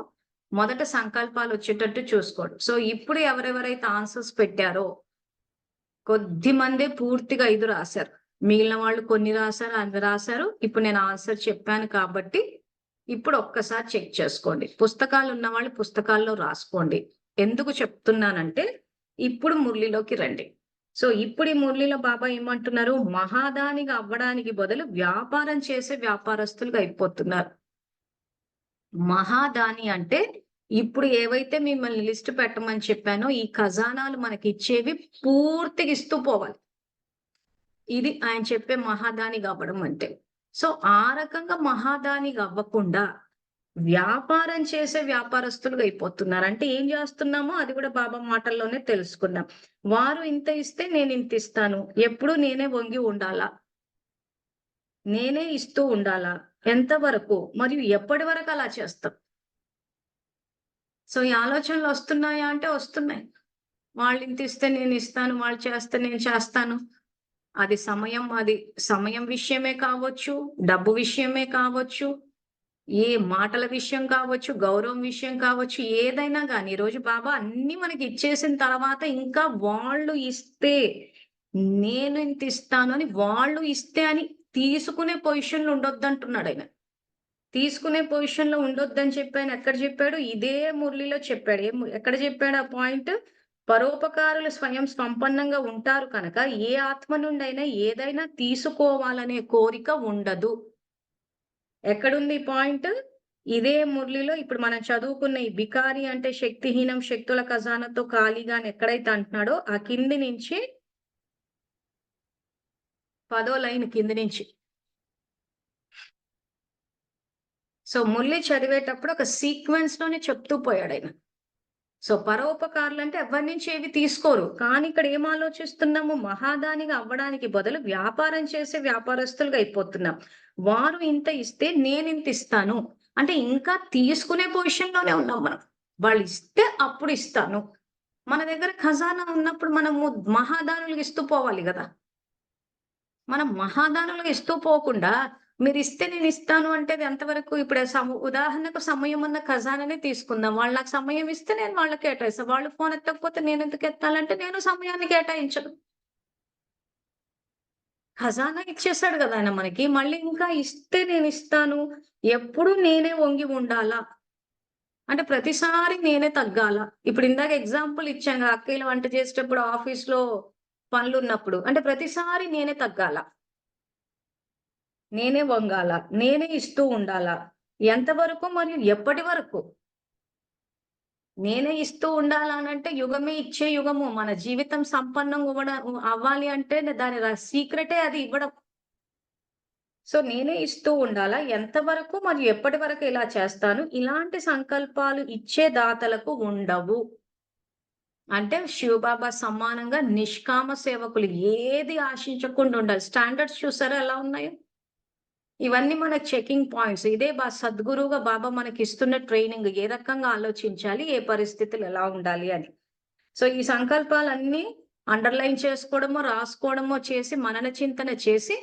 మొదట సంకల్పాలొచ్చేటట్టు చూసుకోండి. సో, ఇప్పుడు ఎవరెవరైతే ఆన్సర్స్ పెట్టారో కొద్ది మందే పూర్తిగా 5 రాశారు. మిగిలిన వాళ్ళు కొన్ని రాసారు, అన్ని రాసారు. ఇప్పుడు నేను ఆన్సర్ చెప్పాను కాబట్టి, ఇప్పుడు ఒక్కసారి చెక్ చేసుకోండి. పుస్తకాలున్న వాళ్ళు పుస్తకాల్లో రాసుకోండి. ఎందుకు చెప్తున్నానంటే, ఇప్పుడు మురళిలోకి రండి. సో, ఇప్పుడు ఈ మురళిలో బాబా ఏమంటున్నారు? మహాదానిగా అవ్వడానికి బదులు వ్యాపారం చేసే వ్యాపారస్తులుగా అయిపోతున్నారు. మహాదాని అంటే, ఇప్పుడు ఏవైతే మిమ్మల్ని లిస్ట్ పెట్టమని చెప్పానో, ఈ ఖజానాలు మనకిచ్చేవి పూర్తిగా ఇస్తూ పోవాలి. ఇది ఆయన చెప్పే మహాదానిగా అవ్వడం అంటే. సో, ఆ రకంగా మహాదానిగా అవ్వకుండా, వ్యాపారం చేసే వ్యాపారస్తులుగా అయిపోతున్నారు. అంటే ఏం జేస్తున్నామో అది గూడా బాబా మాటల్లోనే తెలుసుకున్నాం. వారు ఇంత ఇస్తే నేనింత ఇస్తాను. ఎప్పుడూ నేనే వంగి ఉండాలా? నేనే ఇస్తూ ఉండాలా? ఎంత వరకు? మరియు ఎప్పటి వరకు అలా చేస్తాం? సో, ఈ ఆలోచనలొస్తున్నాయా అంటే వస్తున్నాయి. వాళ్ళింతిస్తే నేనిస్తాను, వాళ్ళు చేస్తే నేను చేస్తాను. అది సమయం విషయమే కావచ్చు, డబ్బు విషయమే కావచ్చు, ఏ మాటల విషయం కావచ్చు, గౌరవం విషయం కావచ్చు, ఏదైనా గాని ఈరోజు బాబా అన్నీ మనకిచ్చేసిన తర్వాత ఇంకా వాళ్ళు ఇస్తే, నేను ఇంతిస్తాను అని వాళ్ళు ఇస్తే అని తీసుకునే పొజిషన్‌లో ఉండొద్దంటున్నాడాయన. తీసుకునే పొజిషన్‌లో ఉండొద్దని చెప్పి ఆయన ఎక్కడ చెప్పాడు? ఇదే మురళిలో చెప్పాడు. ఎక్కడ చెప్పాడు ఆ పాయింట్? పరోపకారులు స్వయం సంపన్నంగా ఉంటారు కనుక, ఏ ఆత్మ నుండైనా ఏదైనా తీసుకోవాలనే కోరిక ఉండదు. ఎక్కడుంది ఈ పాయింట్? ఇదే మురళిలో ఇప్పుడు మనం చదువుకున్న ఈ బికారి అంటే శక్తిహీనం, శక్తుల ఖజానాతో ఖాళీగా అని ఎక్కడైతే అంటున్నాడో, ఆ కింది నుంచి 10వ లైన్ కింది నుంచి. సో మురళి చదివేటప్పుడు ఒక సీక్వెన్స్ లోనే చెప్తూ పోయాడు ఆయన. సో పరోపకారులు అంటే ఎవరి నుంచి ఏవి తీసుకోరు. కానీ ఇక్కడ ఏం ఆలోచిస్తున్నాము? మహాదానిగా అవ్వడానికి బదులు వ్యాపారం చేసే వ్యాపారస్తులుగా అయిపోతున్నాం. వారు ఇంత ఇస్తే నేను ఇంత ఇస్తాను. అంటే ఇంకా తీసుకునే పొజిషన్ లోనే ఉన్నాం మనం. వాళ్ళు ఇస్తే అప్పుడు ఇస్తాను. మన దగ్గర ఖజానా ఉన్నప్పుడు మనము మహాదానులకు ఇస్తూ పోవాలి కదా! మనం మహాదానులుగా ఇస్తూ పోకుండా మీరిస్తే నేనిస్తాను అంటే అది ఎంతవరకు? ఇప్పుడు ఉదాహరణకు సమయం అన్న ఖజానానే తీసుకుందాం. వాళ్ళు నాకు సమయం ఇస్తే నేను వాళ్ళకి కేటాయిస్తా. వాళ్ళు ఫోన్ ఎత్తకపోతే నేనెందుకు ఎత్తాలంటే నేను సమయాన్ని కేటాయించను. ఖజానా ఇచ్చేసాడు గదా ఆయన మనకి. మళ్ళీ ఇంకా ఇస్తే నేనిస్తాను. ఎప్పుడు నేనే వంగి ఉండాలా? అంటే ప్రతిసారి నేనే తగ్గాలా? ఇప్పుడు ఇందాక ఎగ్జాంపుల్ ఇచ్చాం గదా! అక్కయ్యలు వంట చేసేటప్పుడు ఆఫీస్‌లో పనులున్నప్పుడు. అంటే ప్రతిసారి నేనే తగ్గాలా? నేనే వంగాల. నేనే ఇస్తూ ఉండాలా? ఎంతవరకు మరియు ఎప్పటి వరకు? నేనే ఇస్తూ ఉండాలా అనంటే యుగమే ఇచ్చే యుగము. మన జీవితం సంపన్నంగా అవ్వాలి అంటే దాని సీక్రెటే అది ఇవ్వడం. సో నేనే ఇస్తూ ఉండాలా? ఎంతవరకు మరియు ఎప్పటి వరకు ఇలా చేస్తాను? ఇలాంటి సంకల్పాలు ఇచ్చే దాతలకు ఉండవు. అంటే శివబాబా సమానంగా నిష్కామ సేవకులు ఏది ఆశించకుండా ఉండాలి. స్టాండర్డ్స్ చూసారా ఎలా ఉన్నాయో? ఇవన్నీ మన చెకింగ్ పాయింట్స్. ఇదే సద్గురువుగా బాబా మనకిస్తున్న ట్రైనింగ్. ఏ రకంగా ఆలోచించాలి? ఏ పరిస్థితులు ఎలా ఉండాలి అని. సో, ఈ సంకల్పాలన్నీ అండర్‌లైన్ చేసుకోవడమో, రాసుకోవడమో చేసి మనన చింతన చేసి,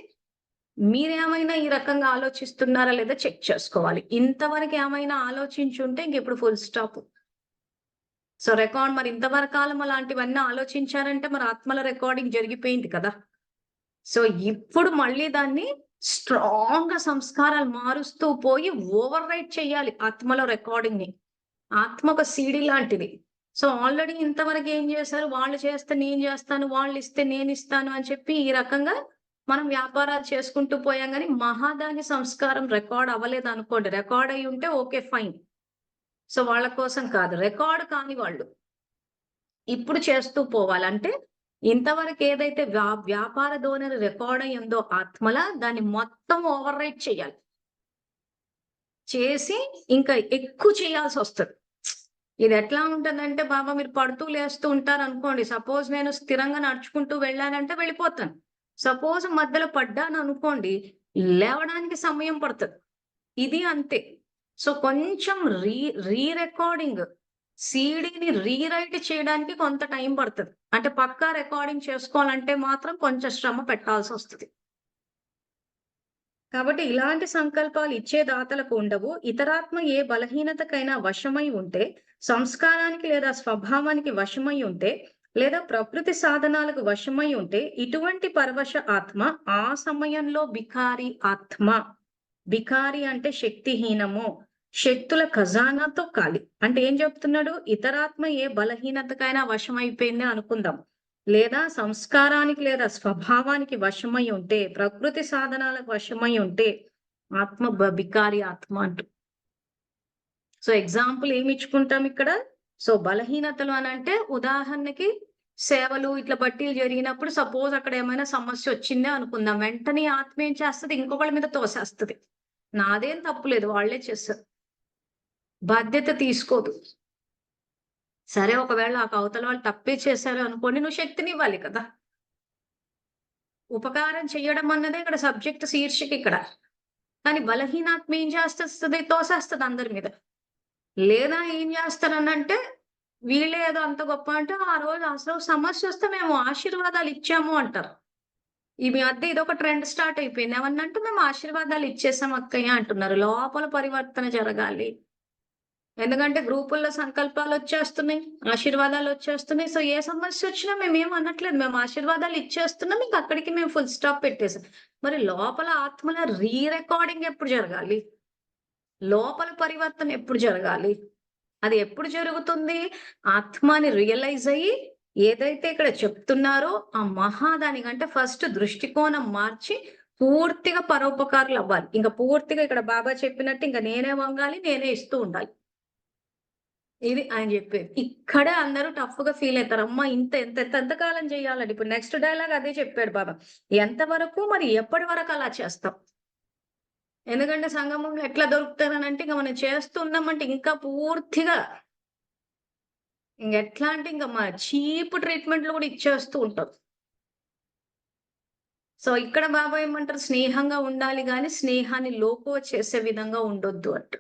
మీరేమైనా ఈ రకంగా ఆలోచిస్తున్నారా లేదా చెక్ చేసుకోవాలి. ఇంతవరకు ఏమైనా ఆలోచించుంటే ఇంకిప్పుడు ఫుల్ స్టాప్. సో, రికార్డ్ మరి ఇంతవరకు కాలం అలాంటివన్నీ ఆలోచించారంటే మరి ఆత్మల రికార్డింగ్ జరిగిపోయింది కదా! సో, ఇప్పుడు మళ్ళీ దాన్ని స్ట్రాంగ్‌గా సంస్కారాలు మారుస్తూ పోయి ఓవర్ రైట్ చేయాలి ఆత్మలో రికార్డింగ్‌ని. ఆత్మ ఒక సీడీ లాంటిది. సో, ఆల్రెడీ ఇంతవరకు ఏం చేశారు? వాళ్ళు చేస్తే నేను చేస్తాను, వాళ్ళిస్తే నేనిస్తాను అని చెప్పి ఈ రకంగా మనం వ్యాపారాలు చేసుకుంటూ పోయాం గానీ, మహాదాని సంస్కారం రికార్డ్ అవ్వలేదనుకోండి. రికార్డ్ అయ్యుంటే ఓకే. ఫైన్. సో, వాళ్ళ కోసం కాదు. రికార్డ్ కాని వాళ్ళు. ఇప్పుడు చేస్తూ పోవాలి. అంటే ఇంతవరకు ఏదైతే వ్యాపార ధోరణి రికార్డ్ అయ్యిందో ఆత్మల దాన్ని మొత్తం ఓవర్ రైట్ చేయాలి. చేసి ఇంకా ఎక్కువ చేయాల్సొస్తది. ఇది ఎట్లా ఉంటదంటే బాబా మీరు పడుతూ లేస్తూ ఉంటారనుకోండి. సపోజ్ నేను స్థిరంగా నడుచుకుంటూ వెళ్ళానంటే వెళ్ళిపోతాను. సపోజ్ మధ్యలో పడ్డాననుకోండి, లేవడానికి సమయం పడతది. ఇది అంతే. సో, కొంచెం రీ రికార్డింగ్ సీడీని రీరైట్ చేయడానికి కొంత టైం పడతది. అంటే పక్కా రికార్డింగ్ చేసుకోవాలంటే మాత్రం కొంచెం శ్రమ పెట్టాల్సొస్తది. కాబట్టి ఇలాంటి సంకల్పాలు ఇచ్చే దాతలకు ఉండవు. ఇతరాత్మ ఏ బలహీనతకైనా వశమై ఉంటే, సంస్కారానికి లేదా స్వభావానికి వశమై ఉంటే, లేదా ప్రకృతి సాధనాలకు వశమై ఉంటే, ఇటువంటి పరవశ ఆత్మ ఆ సమయంలో బికారి ఆత్మ. బికారి అంటే శక్తిహీనము. శక్తుల ఖజానాతో ఖాళీ. అంటే ఏం చెప్తున్నాడు? ఇతరాత్మ ఏ బలహీనతకైనా వశమైపోయింది అనుకుందాం. లేదా సంస్కారానికి లేదా స్వభావానికి వశమై ఉంటే, ప్రకృతి సాధనాలకు వశమై ఉంటే, ఆత్మ బికారి ఆత్మ అంటూ. సో, ఎగ్జాంపుల్ ఏమిచ్చుకుంటాం ఇక్కడ? సో, బలహీనతలు అనంటే ఉదాహరణకి సేవలు ఇట్లా బట్టీలు జరిగినప్పుడు సపోజ్ అక్కడ ఏమైనా సమస్యొచ్చిందే అనుకుందాం. వెంటనే ఆత్మ ఏం చేస్తది? ఇంకొకళ్ళ మీద తోసేస్తది. నాదేం తప్పు లేదు. వాళ్ళే చేశారు. బాధ్యత తీసుకోదు. సరే ఒకవేళ ఆ అవతల వాళ్ళు తప్పే చేశారు అనుకోండి, నువ్వు శక్తినివ్వాలి కదా! ఉపకారం చెయ్యడం అన్నదే ఇక్కడ సబ్జెక్ట్ శీర్షిక ఇక్కడ. కానీ బలహీనాత్మ ఏం చేస్తది? తోసేస్తది అందరి మీద. లేదా ఏం చేస్తారనంటే, వీళ్ళే ఏదో అంత గొప్ప అంటే, ఆ రోజు అసలు సమస్యొస్తే మేము ఆశీర్వాదాలు ఇచ్చాము అంటారు. ఈ మధ్య ఇదొక ట్రెండ్ స్టార్ట్ అయిపోయింది. ఏమన్నంటే మేము ఆశీర్వాదాలు ఇచ్చేసాం అక్కయ్య అంటున్నారు. లోపల పరివర్తన జరగాలి. ఎందుకంటే గ్రూపుల్లో సంకల్పాలొచ్చేస్తున్నాయి. ఆశీర్వాదాలొచ్చేస్తున్నాయి. సో, ఏ సమస్యొచ్చినా మేమేం అనట్లేదు. మేము ఆశీర్వాదాలు ఇచ్చేస్తున్నాం. ఇంక అక్కడికి మేము ఫుల్ స్టాప్ పెట్టేసాం. మరి లోపల ఆత్మల రికార్డింగ్ ఎప్పుడు జరగాలి? లోపల పరివర్తన ఎప్పుడు జరగాలి? అది ఎప్పుడు జరుగుతుంది? ఆత్మని రియలైజ్ అయ్యి ఏదైతే ఇక్కడ చెప్తున్నారో ఆ మహాదానికంటే ఫస్ట్ దృష్టికోణం మార్చి పూర్తిగా పరోపకారులవ్వాలి. ఇంక పూర్తిగా ఇక్కడ బాబా చెప్పినట్టు ఇంక నేనే వంగాలి, నేనే ఇస్తూ ఉండాలి. ఇది ఆయన చెప్పేది. ఇక్కడే అందరూ టఫ్‌గా ఫీల్ అయితారు. అమ్మా! ఇంత ఎంత ఎంత ఎంతకాలం చేయాలండి? ఇప్పుడు నెక్స్ట్ డైలాగ్ అదే చెప్పాడు బాబా. ఎంతవరకు మరి ఎప్పటి వరకు అలా చేస్తాం? ఎందుకంటే సంగమంలో ఎట్లా దొరుకుతారనంటే ఇంక మనం చేస్తున్నామంటే ఇంకా పూర్తిగా ఇంగెట్లా అంటే ఇంక చీప్ ట్రీట్‌మెంట్‌లు కూడా ఇచ్చేస్తూ ఉంటాం. సో, ఇక్కడ బాబా ఏమంటారు? స్నేహంగా ఉండాలి గానీ, స్నేహాన్ని లోకువ చేసే విధంగా ఉండొద్దు అంట.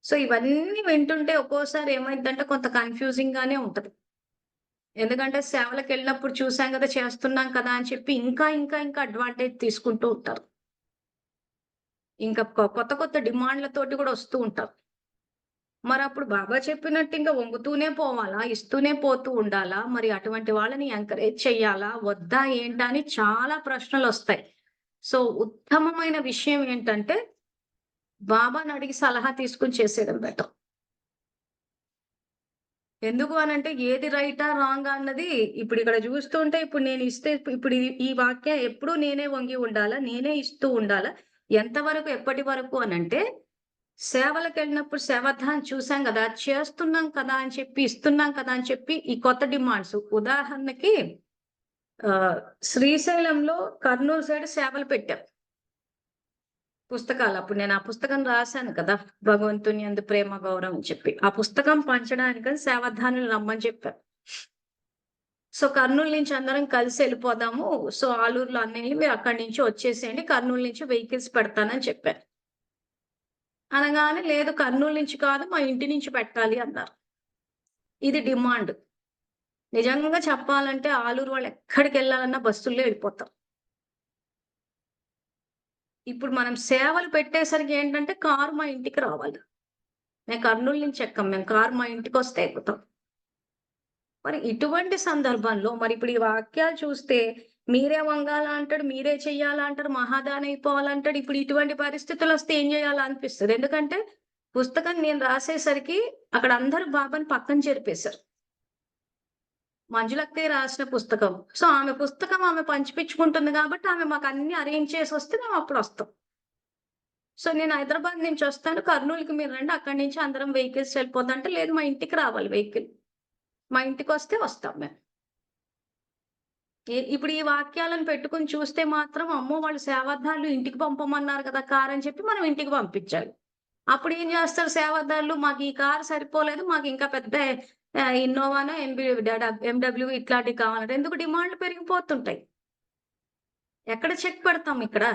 సో, ఇవన్నీ వింటుంటే ఒక్కోసారి ఏమైద్దంటే కొంత కన్‌ఫ్యూజింగ్‌గానే ఉంటది. ఎందుకంటే సేవలకెళ్ళినప్పుడు చూసాం గదా! చేస్తున్నాం కదా! అని చెప్పి ఇంకా అడ్వాంటేజ్ తీసుకుంటూ ఉంటారు. ఇంకా కొత్త కొత్త డిమాండ్‌లతోటి గూడా వస్తూ ఉంటారు. మరప్పుడు బాబా చెప్పినట్టు ఇంక వంగుతూనే పోవాలా? ఇస్తూనే పోతూ ఉండాలా? మరి అటువంటి వాళ్ళని ఎంకరేజ్ చెయ్యాలా? వద్దా? ఏంటా? అని చాలా ప్రశ్నలొస్తాయి. సో, ఉత్తమమైన విషయం ఏంటంటే బాబానడిగి సలహా తీసుకొని చేసేయడం బెటర్. ఎందుకు అనంటే ఏది రైటా? రాంగా? అన్నది ఇప్పుడిక్కడ జూస్తుంటే ఇప్పుడు నేనిస్తే ఇప్పుడు ఈ వాక్యం ఎప్పుడూ నేనే వంగి ఉండాలా? నేనే ఇస్తూ ఉండాలా? ఎంతవరకు ఎప్పటి వరకు అనంటే సేవలకెళ్ళినప్పుడు సేవాధాన్ చూసాం గదా! చేస్తున్నాం కదా! అని చెప్పి, ఇస్తున్నాం కదా! అని చెప్పి ఈ కొత్త డిమాండ్స్ ఉదాహరణకి శ్రీశైలంలో కర్నూలు సైడ్ సేవలు పెట్టాం. పుస్తకాలు. అప్పుడు నేను ఆ పుస్తకం రాసాను కదా! భగవంతుని యందు ప్రేమ గౌరవం అని చెప్పి. ఆ పుస్తకం పంచడానికని సేవాధానులు రమ్మని చెప్పారు. సో, కర్నూలు నుంచి అందరం కలిసి ఎళ్ళిపోదాము. సో, ఆలూరులో అన్నయ్యలు మీరు అక్కడి నుంచి వచ్చేసేయండి. కర్నూలు నుంచి వెహికల్స్ పెడతానని చెప్పారు. అనగానే లేదు కర్నూలు నుంచి కాదు మా ఇంటి నుంచి పెట్టాలి అన్నారు. ఇది డిమాండ్. నిజంగా చెప్పాలంటే ఆలూరు వాళ్ళు ఎక్కడికెళ్ళాలన్నా బస్సుల్లో ఎళ్ళిపోతాం. ఇప్పుడు మనం సేవలు పెట్టేసరికి ఏంటంటే కారు మా ఇంటికి రావాలి. మేము కర్నూలు నుంచి ఎక్కం. మేము కారు మా ఇంటికొస్తే ఎక్కుతాం. మరి ఇటువంటి సందర్భంలో మరిప్పుడు ఈ వాక్యాలు చూస్తే మీరే వంగాలా అంటాడు, మీరే చెయ్యాలా అంటాడు, మహాదాని అయిపోవాలంటాడు. ఇప్పుడు ఇటువంటి పరిస్థితులొస్తే ఏం జేయాలా అనిపిస్తది. ఎందుకంటే పుస్తకం నేను రాసేసరికి అక్కడ అందరూ బాబాని పక్కన చెరిపేశారు. మంజులక్కే రాసిన పుస్తకం. సో, ఆమె పుస్తకం ఆమె పంచిపిచ్చుకుంటుంది గాబట్టి, ఆమె మాకన్నీ అరేంజ్ చేసొస్తే మేమప్పుడొస్తాం. సో, నేను హైదరాబాద్ నుంచొస్తాను. కర్నూలుకి మీరు రండి. అక్కడి నుంచి అందరం వెహికల్స్ వెళ్ళిపోద్దాం అంటే, లేదు మా ఇంటికి రావాలి వెహికల్. మా ఇంటికొస్తే వస్తాం మేము. ఇప్పుడు ఈ వాక్యాలను పెట్టుకొని చూస్తే మాత్రం, అమ్మో! వాళ్ళు సేవాదారులు ఇంటికి పంపమన్నారు కదా! కారని చెప్పి మనం ఇంటికి పంపించాలి. అప్పుడేం జేస్తారు సేవాదారులు, మాకు ఈ కారు సరిపోలేదు. మాకింకా పెద్ద ఇన్నోవానో, ఎండబ్ల్యూ ఇట్లాంటివి కావాలంటే ఎందుకు డిమాండ్‌లు పెరిగిపోతుంటాయి. ఎక్కడ చెక్ పెడతాం ఇక్కడ?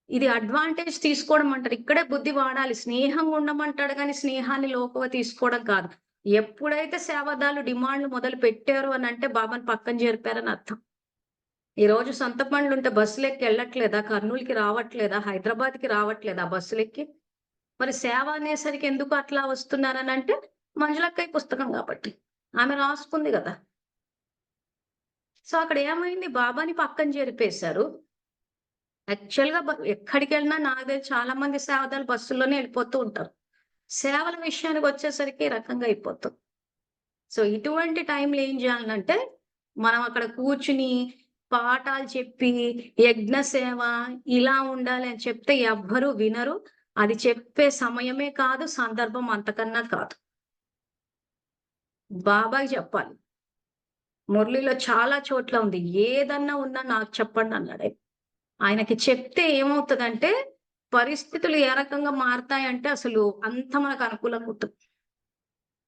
ఇది అడ్వాంటేజ్ తీసుకోవడం అంటారు. ఇక్కడే బుద్ధి వాడాలి. స్నేహంగా ఉండమంటాడు గానీ, స్నేహాన్ని లోకువ తీసుకోవడం కాదు. ఎప్పుడైతే సేవాదారులు డిమాండ్‌లు మొదలు పెట్టారు అనంటే, బాబాని పక్కన జరిపారని అర్థం. ఈరోజు సొంత పనులుంటే బస్సులెక్కి ఎళ్ళట్లేదా? కర్నూలుకి రావట్లేదా? హైదరాబాద్‌కి రావట్లేదా బస్సులెక్కి? మరి సేవ అనేసరికి ఎందుకు అట్లా వస్తున్నారనంటే, మంజులక్కయ్య పుస్తకం గాబట్టి. ఆమె రాసుకుంది గదా! సో, అక్కడ ఏమైంది బాబాని పక్కన జరిపేశారు. యాక్చువల్‌గా ఎక్కడికెళ్ళినా నాకు తెలిసి చాలా మంది సేవదారులు బస్సుల్లోనే ఎళ్ళిపోతూ ఉంటారు. సేవల విషయానికొచ్చేసరికి ఈ రకంగా అయిపోతుంది. సో, ఇటువంటి టైంలో ఏం జేయాలనంటే, మనం అక్కడ కూర్చుని పాఠాలు చెప్పి, యజ్ఞ సేవ ఇలా ఉండాలి అని చెప్తే ఎవ్వరు వినరు. అది చెప్పే సమయమే కాదు, సందర్భం అంతకన్నా కాదు. బాబాకి చెప్పాలి. మురళిలో చాలా చోట్ల ఉంది. ఏదన్నా ఉన్నా నాకు చెప్పండన్నాడాయన. ఆయనకి చెప్తే ఏమవుతదంటే, పరిస్థితులు ఏ రకంగా మారతాయంటే అసలు అంత మనకు అనుకూలంగా ఉంటది.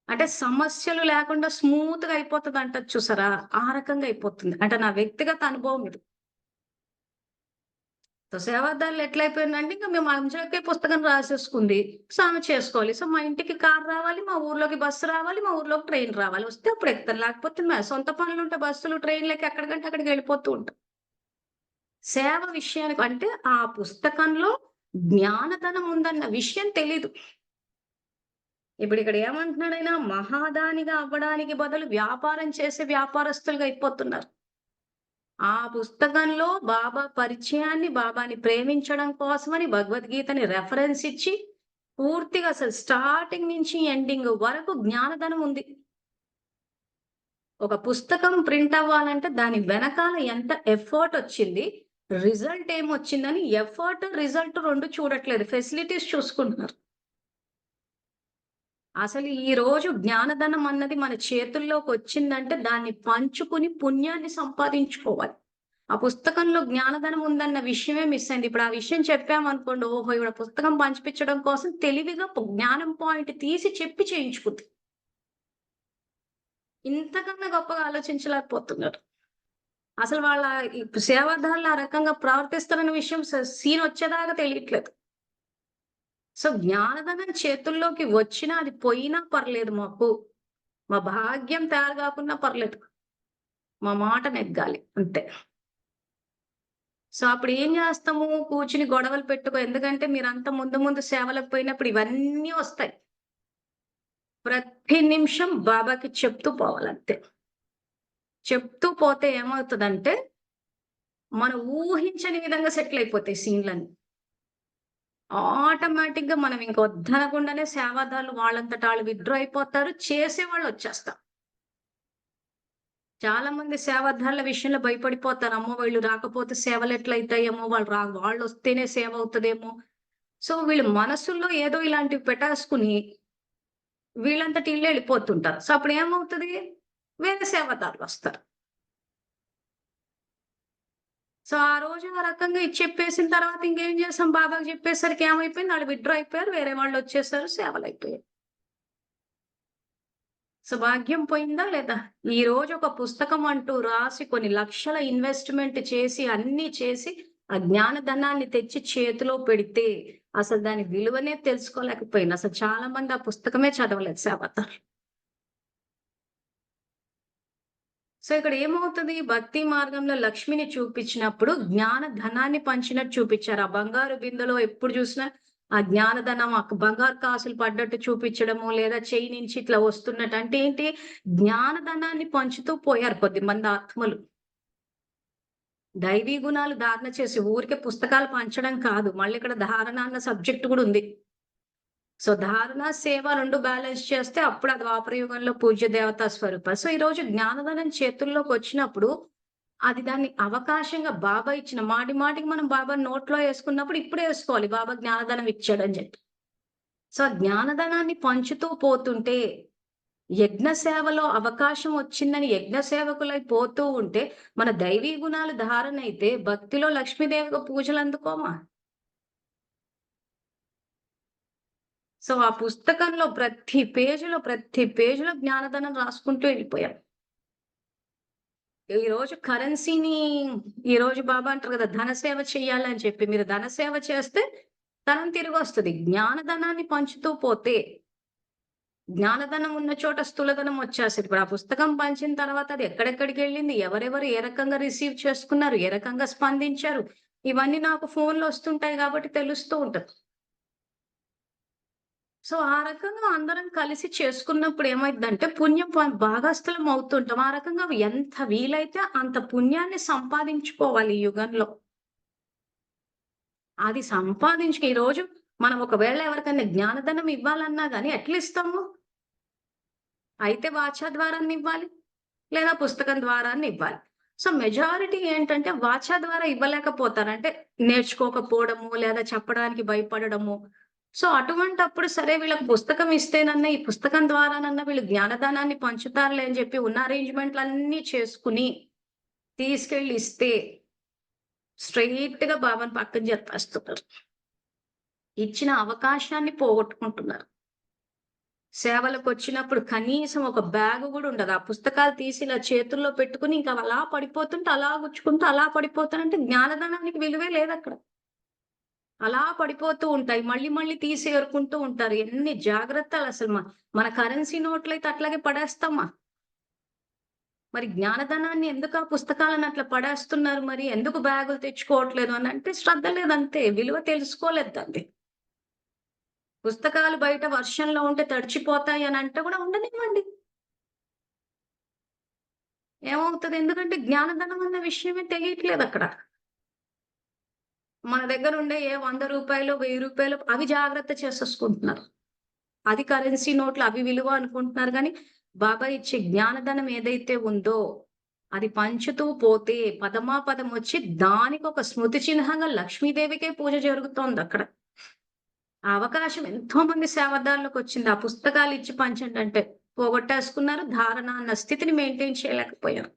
అంటే సమస్యలు లేకుండా స్మూత్‌గా అయిపోతదంటారు చూసారా? ఆ రకంగా అయిపోతుంది. అంటే నా వ్యక్తిగత అనుభవం ఇది. సో, సేవాదారులు ఎట్లయిపోయిందంటే ఇంక మేము అంజలికే పుస్తకం రాసేసుకుంది. సో, ఆమె చేసుకోవాలి. సో, మా ఇంటికి కారు రావాలి, మా ఊర్లోకి బస్సు రావాలి, మా ఊర్లోకి ట్రైన్ రావాలి. వస్తే అప్పుడు ఎక్కుతాను. లేకపోతే సొంత పనులుంటే బస్సులు, ట్రైన్‌లకి ఎక్కడికంటే అక్కడికి వెళ్ళిపోతూ ఉంటాం. సేవ విషయానికి అంటే ఆ పుస్తకంలో జ్ఞానధనం ఉందన్న విషయం తెలీదు. ఇప్పుడిక్కడ ఏమంటున్నాడాయన మహాదానిగా అవ్వడానికి బదులు వ్యాపారం చేసే వ్యాపారస్తులుగా అయిపోతున్నారు. ఆ పుస్తకంలో బాబా పరిచయాన్ని, బాబాని ప్రేమించడం కోసమని భగవద్గీతని రెఫరెన్స్ ఇచ్చి, పూర్తిగా అసలు స్టార్టింగ్ నుంచి ఎండింగ్ వరకు జ్ఞానధనం ఉంది. ఒక పుస్తకం ప్రింట్ అవ్వాలంటే దాని వెనకాల ఎంత ఎఫర్ట్ వచ్చింది, రిజల్ట్ ఏమొచ్చిందని ఎఫర్ట్, రిజల్ట్ 2 చూడట్లేదు. ఫెసిలిటీస్ చూసుకుంటున్నారు. అసలు ఈ రోజు జ్ఞానధనం అన్నది మన చేతుల్లోకి వచ్చిందంటే దాన్ని పంచుకుని పుణ్యాన్ని సంపాదించుకోవాలి. ఆ పుస్తకంలో జ్ఞానధనం ఉందన్న విషయమే మిస్ అయింది. ఇప్పుడు ఆ విషయం చెప్పామనుకోండి, ఓహో! ఈవిడ పుస్తకం పంచిపించడం కోసం తెలివిగా జ్ఞానం పాయింట్ తీసి చెప్పి చేయించుకుంది. ఇంతకన్నా గొప్పగా ఆలోచించలేకపోతున్నారు. అసలు వాళ్ళ ఈ సేవాదారులు ఆ రకంగా ప్రవర్తిస్తారన్న విషయం సీన్ వచ్చేదాకా తెలియట్లేదు. సో, జ్ఞానధనం చేతుల్లోకి వచ్చినా అది పోయినా పర్లేదు మాకు. మా భాగ్యం తయారు గాకున్నా పర్లేదు. మా మాట నెగ్గాలి అంతే. సో, అప్పుడు ఏం జేస్తాము? కూర్చొని గొడవలు ఎందుకంటే మీరంతా ముందు ముందు సేవలకు పోయినప్పుడు ఇవన్నీ వస్తాయి. ప్రతి నిమిషం బాబాకి చెప్తూ పోవాలంతే. చెప్తూ పోతే ఏమవుతదంటే, మనం ఊహించని విధంగా సెటిల్ అయిపోతాయి సీన్‌లన్నీ. ఆటోమేటిక్‌గా మనం ఇంక వద్దనకుండానే సేవాదారులు వాళ్ళంతట ఆళ్ళు విత్‌డ్రా అయిపోతారు. చేసేవాళ్ళొచ్చేస్తారు. చాలా మంది సేవాదారుల విషయంలో భయపడిపోతారు. అమ్మో! వీళ్ళు రాకపోతే సేవలెట్లయితాయేమో, వాళ్ళొస్తేనే సేవ అవుతదేమో. సో, వీళ్ళు మనసుల్లో ఏదో ఇలాంటివి పెట్టేసుకొని వీళ్ళంతట ఈళ్ళే ఎళ్ళిపోతుంటారు. సో, అప్పుడేమవుతది? వేరే సేవాదారులొస్తారు. సో, ఆ రోజు ఆ రకంగా ఇది చెప్పేసిన తర్వాత ఇంకేం చేసాం బాబాకి చెప్పేసరికి ఏమైపోయింది? ఆళ్ళు విత్‌డ్రా అయిపోయారు. వేరే వాళ్ళొచ్చేసారు. సేవలయిపోయాయి. సో, భాగ్యం పోయిందా లేదా? ఈరోజు ఒక పుస్తకం అంటూ రాసి కొన్ని లక్షల ఇన్వెస్ట్‌మెంట్ చేసి, అన్నీ చేసి, ఆ జ్ఞానధనాన్ని తెచ్చి చేతిలో పెడితే, అసలు దాని విలువనే తెలుసుకోలేకపోయింది. అసలు చాలా మంది ఆ పుస్తకమే చదవలేదు సేవత. సో, ఇక్కడ ఏమవుతది? భక్తి మార్గంలో లక్ష్మిని చూపించినప్పుడు జ్ఞాన ధనాన్ని పంచినట్టు చూపిచ్చారు. ఆ బంగారు బిందెలో ఎప్పుడు చూసినా ఆ జ్ఞానధనం బంగారు కాసులు పడ్డట్టు చూపించడము, లేదా చెయ్యి నుంచి ఇట్లా వస్తున్నట్టు. అంటే ఏంటి? జ్ఞానధనాన్ని పంచుతూ పోయారు కొద్దిమంది ఆత్మలు. దైవీ గుణాలు ధారణ చేసి ఊరికే పుస్తకాలు పంచడం కాదు. మళ్ళీ ఇక్కడ ధారణ అన్న సబ్జెక్ట్ గూడా ఉంది. సో, ధారణ, సేవ 2 బ్యాలెన్స్ చేస్తే అప్పుడు అది ద్వాపర యుగంలో పూజ్య దేవతా స్వరూప. సో, ఈరోజు జ్ఞానధనం చేతుల్లోకొచ్చినప్పుడు అది దాన్ని అవకాశంగా బాబా ఇచ్చిన మాటి మాటికి మనం బాబా నోట్లో యేసుకున్నప్పుడు ఇప్పుడే యేసుకోవాలి. బాబా జ్ఞానధనం ఇచ్చాడని చెప్పి. సో, ఆ జ్ఞానధనాన్ని పంచుతూ పోతుంటే యజ్ఞ సేవలో అవకాశం వచ్చిందని యజ్ఞ సేవకులై పోతూ ఉంటే మన దైవీ గుణాలు ధారణ అయితే భక్తిలో లక్ష్మీదేవిగా పూజలు అందుకోమా? సో, ఆ పుస్తకంలో ప్రతి పేజీలో జ్ఞానధనం రాసుకుంటూ వెళ్ళిపోయాం. ఈరోజు కరెన్సీని ఈరోజు బాబా అంటారు కదా! ధనసేవ చెయ్యాలని చెప్పి. మీరు ధనసేవ చేస్తే ధనం తిరిగొస్తది. జ్ఞానధనాన్ని పంచుతూ పోతే, జ్ఞానధనం ఉన్న చోట స్థూలధనం వచ్చేస్తది. ఇప్పుడు ఆ పుస్తకం పంచిన తర్వాత అది ఎక్కడెక్కడికెళ్ళింది? ఎవరెవరు ఏ రకంగా రిసీవ్ చేసుకున్నారు? ఏ రకంగా స్పందించారు? ఇవన్నీ నాకు ఫోన్‌లో వస్తుంటాయి కాబట్టి తెలుస్తూ ఉంటది. సో, ఆ రకంగా అందరం కలిసి చేసుకున్నప్పుడు ఏమైద్దంటే పుణ్యం భాగస్థులం అవుతుంటాం. ఆ రకంగా ఎంత వీలైతే అంత పుణ్యాన్ని సంపాదించుకోవాలి ఈ యుగంలో. అది ఈరోజు మనం ఒకవేళ ఎవరికైనా జ్ఞానధనం ఇవ్వాలన్నా గాని ఎట్లిస్తాము? అయితే వాచా ద్వారానివ్వాలి. లేదా పుస్తకం ద్వారానివ్వాలి. సో, మెజారిటీ ఏంటంటే వాచా ద్వారా ఇవ్వలేకపోతారు. అంటే నేర్చుకోకపోవడము, లేదా చెప్పడానికి భయపడడము. సో, అటువంటప్పుడు సరే వీళ్ళకి పుస్తకం ఇస్తేనన్నా, ఈ పుస్తకం ద్వారానన్నా వీళ్ళు జ్ఞానదానాన్ని పంచుతారులే అని చెప్పి ఉన్న అరేంజ్‌మెంట్‌లన్నీ చేసుకొని, తీసుకెళ్ళి ఇస్తే స్ట్రెయిట్‌గా బాబాని పక్కన జరిపేస్తున్నారు. ఇచ్చిన అవకాశాన్ని పోగొట్టుకుంటున్నారు. సేవలకొచ్చినప్పుడు కనీసం ఒక బ్యాగ్ గూడా ఉండదు. ఆ పుస్తకాలు తీసి ఇలా చేతుల్లో పెట్టుకొని ఇంకా అలా పడిపోతుంటే, అలా గుచ్చుకుంటూ, అలా పడిపోతానంటే జ్ఞానదానానికి విలువే లేదక్కడ. అలా పడిపోతూ ఉంటాయి. మళ్ళీ మళ్ళీ తీసి ఏరుకుంటూ ఉంటారు. ఎన్ని జాగ్రత్తలసలు మన కరెన్సీ నోట్లయితే అట్లాగే పడేస్తామా? మరి జ్ఞానధనాన్ని ఎందుకు ఆ పుస్తకాలను అట్లా పడేస్తున్నారు మరి? ఎందుకు బ్యాగులు తెచ్చుకోవట్లేదు అనంటే శ్రద్ధ లేదంతే. విలువ తెలుసుకోలేదు దాన్ని. పుస్తకాలు బయట వర్షంలో ఉంటే తడిచిపోతాయి అనంటే గూడా ఉండనివ్వండి. ఏమవుతది? ఎందుకంటే జ్ఞానధనం అన్న విషయమే తెలియట్లేదక్కడ. మన దగ్గరుండే ఏ రూ. 100, రూ. 1000 అవి జాగ్రత్త చేసేసుకుంటున్నారు. అది కరెన్సీ నోట్లు అవి విలువ అనుకుంటున్నారు గానీ, బాబా ఇచ్చే జ్ఞానధనం ఏదైతే ఉందో, అది పంచుతూ పోతే పదమాపదమొచ్చి దానికొక స్మృతి చిహ్నంగా లక్ష్మీదేవికే పూజ జరుగుతోందక్కడ. ఆ అవకాశం ఎంతో మంది సేవదారులకు వచ్చింది. ఆ పుస్తకాలు ఇచ్చి పంచండి అంటే పోగొట్టేసుకున్నారు. ధారణ అన్న స్థితిని మెయింటైన్ చేయలేకపోయారు.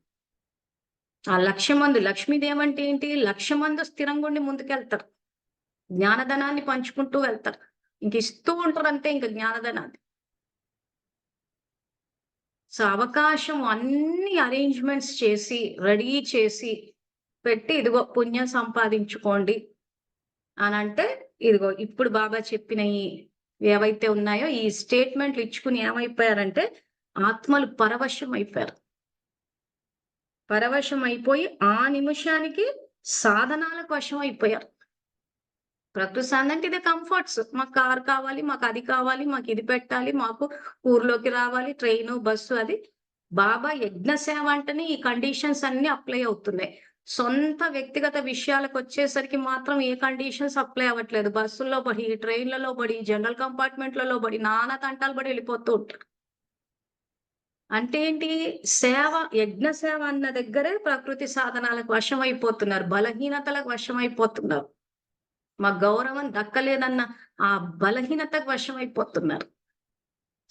ఆ లక్షమందు లక్ష్మీదేవి అంటే ఏంటి? లక్షమందు స్థిరంగా ఉండి ముందుకెళ్తారు. జ్ఞానధనాన్ని పంచుకుంటూ వెళ్తారు. ఇంక ఇస్తూ ఉంటారంతే ఇంక జ్ఞానధనాన్ని. సో, అవకాశం అన్ని అరేంజ్‌మెంట్స్ చేసి, రెడీ చేసి పెట్టి, ఇదిగో పుణ్యం సంపాదించుకోండి అనంటే, ఇదిగో ఇప్పుడు బాబా చెప్పినయి ఏవైతే ఉన్నాయో, ఈ స్టేట్‌మెంట్‌లు ఇచ్చుకుని ఏమైపోయారంటే, ఆత్మలు పరవశం అయిపోయారు. పరవశం అయిపోయి, ఆ నిమిషానికి సాధనాలకు వశం అయిపోయారు. ప్రకృతి సాధన అంటే ఇదే కంఫర్ట్స్. మాకు కారు కావాలి, మాకది కావాలి, మాకిది పెట్టాలి, మాకు ఊర్లోకి రావాలి, ట్రైను, బస్సు అది. బాబా యజ్ఞ సేవ అంటేనే ఈ కండిషన్స్ అన్నీ అప్లై అవుతున్నాయి. సొంత వ్యక్తిగత విషయాలకొచ్చేసరికి మాత్రం ఏ కండిషన్స్ అప్లై అవ్వట్లేదు. బస్సుల్లో పడి, ట్రైన్‌లలో పడి, జనరల్ కంపార్ట్‌మెంట్‌లలో పడి, నానా తంటాలు పడి వెళ్ళిపోతూ ఉంటారు. అంటే ఏంటి? సేవ, యజ్ఞ సేవ అన్న దగ్గరే ప్రకృతి సాధనాలకు వశమైపోతున్నారు. బలహీనతలకు వశమైపోతున్నారు. మా గౌరవం దక్కలేదన్న ఆ బలహీనతకు వశమైపోతున్నారు.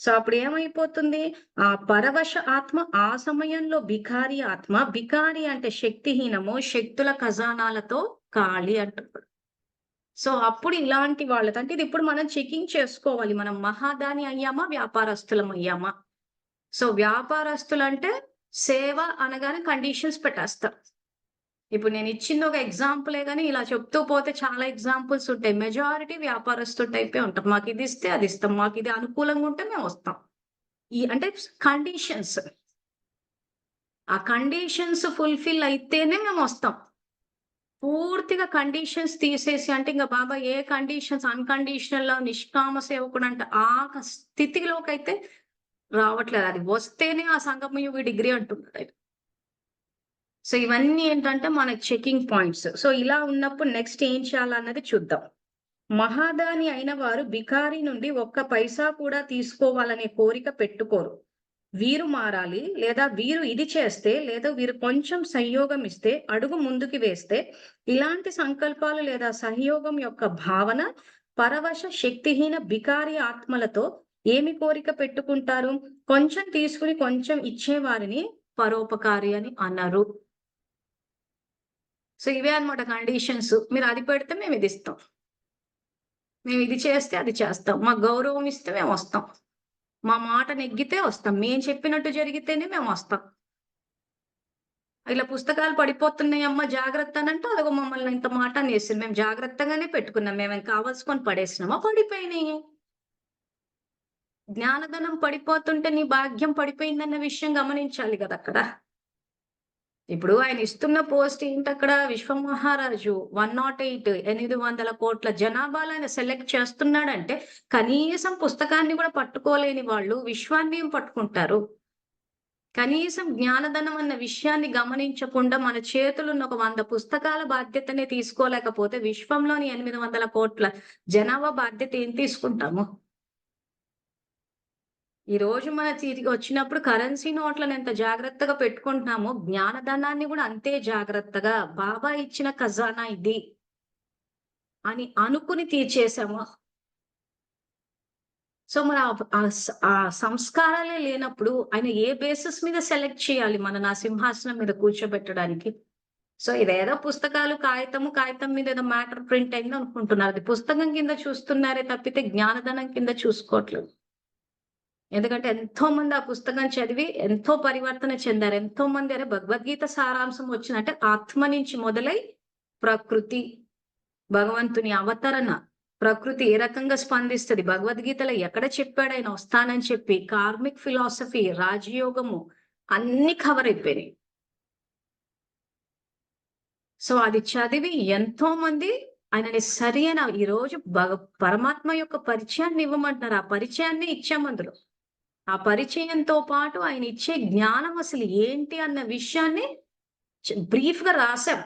సో, అప్పుడేమైపోతుంది? ఆ పరవశ ఆత్మ ఆ సమయంలో బికారి ఆత్మ. బికారి అంటే శక్తిహీనము, శక్తుల ఖజానాలతో ఖాళీ అంటున్నాడు. సో, అప్పుడు ఇలాంటి వాళ్ళతో అంటే ఇది ఇప్పుడు మనం చెకింగ్ చేసుకోవాలి. మనం మహాదాని అయ్యామా? వ్యాపారస్తులం అయ్యామా? సో, వ్యాపారస్తులంటే సేవ అనగానే కండిషన్స్ పెట్టేస్తారు. ఇప్పుడు నేనిచ్చింది ఒక ఎగ్జాంపులే గాని, ఇలా చెప్తూ పోతే చాలా ఎగ్జాంపుల్స్ ఉంటాయి. మెజారిటీ వ్యాపారస్తుల టైపే ఉంటాం. మాకిదిస్తే అదిస్తాం. మాకిది అనుకూలంగా ఉంటే మేమొస్తాం. అంటే కండిషన్స్. ఆ కండిషన్స్ ఫుల్‌ఫిల్ అయితేనే మేమొస్తాం. పూర్తిగా కండిషన్స్ తీసేసి అంటే ఇంక బాబా ఏ కండిషన్స్ అన్‌కండిషనల్‌లో నిష్కామ సేవకుడంట ఆ స్థితిలోకైతే రావట్లేదు. అది వస్తేనే ఆ సంగమయుగి డిగ్రీ అంటున్నాడాయన. సో, ఇవన్నీ ఏంటంటే మనకి చెకింగ్ పాయింట్స్. సో, ఇలా ఉన్నప్పుడు నెక్స్ట్ ఏం చేయాలన్నది చూద్దాం. మహాదాని అయిన వారు బికారి నుండి ఒక్క పైసా కూడా తీసుకోవాలనే కోరిక పెట్టుకోరు. వీరు మారాలి, లేదా వీరు ఇది చేస్తే, లేదా వీరు కొంచెం సంయోగం ఇస్తే, అడుగు ముందుకు వేస్తే, ఇలాంటి సంకల్పాలు లేదా సహయోగం యొక్క భావన పరవశ శక్తిహీన బికారి ఆత్మలతో ఏమి కోరిక పెట్టుకుంటారు? కొంచెం తీసుకుని కొంచెం ఇచ్చేవారిని పరోపకారి అని అనరు. సో, ఇవే అన్నమాట కండిషన్స్. మీరు అది పెడితే మేము ఇది ఇస్తాం. మేము ఇది చేస్తే అది చేస్తాం. మాకు గౌరవం ఇస్తే మేమొస్తాం. మా మాట నెగ్గితే వస్తాం. మేము చెప్పినట్టు జరిగితేనే మేమొస్తాం. ఇలా పుస్తకాలు పడిపోతున్నాయమ్మ జాగ్రత్త అనంటే అదిగో మమ్మల్ని ఇంత మాట అనేసింది. మేము జాగ్రత్తగానే పెట్టుకున్నాం. మేమేం కావాల్సుకొని పడేసినామా? పడిపోయినాయి. జ్ఞానధనం పడిపోతుంటే నీ భాగ్యం పడిపోయిందన్న విషయం గమనించాలి గదక్కడ. ఇప్పుడు ఆయన ఇస్తున్న పోస్ట్ ఏంటక్కడ విశ్వమహారాజు 108 800,00,00,000 జనాభాలో ఆయన సెలెక్ట్ చేస్తున్నాడంటే, కనీసం పుస్తకాన్ని గూడా పట్టుకోలేని వాళ్ళు విశ్వాన్ని ఏం పట్టుకుంటారు? కనీసం జ్ఞానధనం అన్న విషయాన్ని గమనించకుండా మన చేతులున్న ఒక 100 పుస్తకాల బాధ్యతనే తీసుకోలేకపోతే విశ్వంలోని 800,00,00,000 జనాభా బాధ్యత ఏం తీసుకుంటాము? ఈరోజు మన చేతికి వచ్చినప్పుడు కరెన్సీ నోట్లను ఎంత జాగ్రత్తగా పెట్టుకుంటున్నామో, జ్ఞానధనాన్ని గూడా అంతే జాగ్రత్తగా బాబా ఇచ్చిన ఖజానా ఇది అని అనుకుని తీర్చేసాము. సో, మరి ఆ సంస్కారాలే లేనప్పుడు ఆయన ఏ బేసిస్ మీద సెలెక్ట్ చేయాలి మనని ఆ సింహాసనం మీద కూర్చోబెట్టడానికి? సో, ఇదేదో పుస్తకాలు కాగితం మీద ఏదో మ్యాటర్ ప్రింట్ అయింది అనుకుంటున్నారు. అది పుస్తకం కింద చూస్తున్నారే తప్పితే జ్ఞానధనం కింద చూసుకోవట్లేదు. ఎందుకంటే ఎంతోమంది ఆ పుస్తకం చదివి ఎంతో పరివర్తన చెందారు. ఎంతోమంది అరే భగవద్గీత సారాంశం వచ్చిందంటే ఆత్మ నుంచి మొదలై ప్రకృతి, భగవంతుని అవతరణ, ప్రకృతి ఏ రకంగా స్పందిస్తది, భగవద్గీతలో ఎక్కడ చెప్పాడాయన వస్తానని చెప్పి, కార్మిక్ ఫిలాసఫీ, రాజయోగము అన్నీ కవర్ అయిపోయినాయి. సో, అది చదివి ఎంతోమంది ఆయనని సరియైన ఈరోజు పరమాత్మ యొక్క పరిచయాన్ని ఇవ్వమంటున్నారు. ఆ పరిచయాన్ని ఇచ్చామందులో. ఆ పరిచయంతో పాటు ఆయన ఇచ్చే జ్ఞానం అసలు ఏంటి అన్న విషయాన్ని బ్రీఫ్‌గా రాసాం.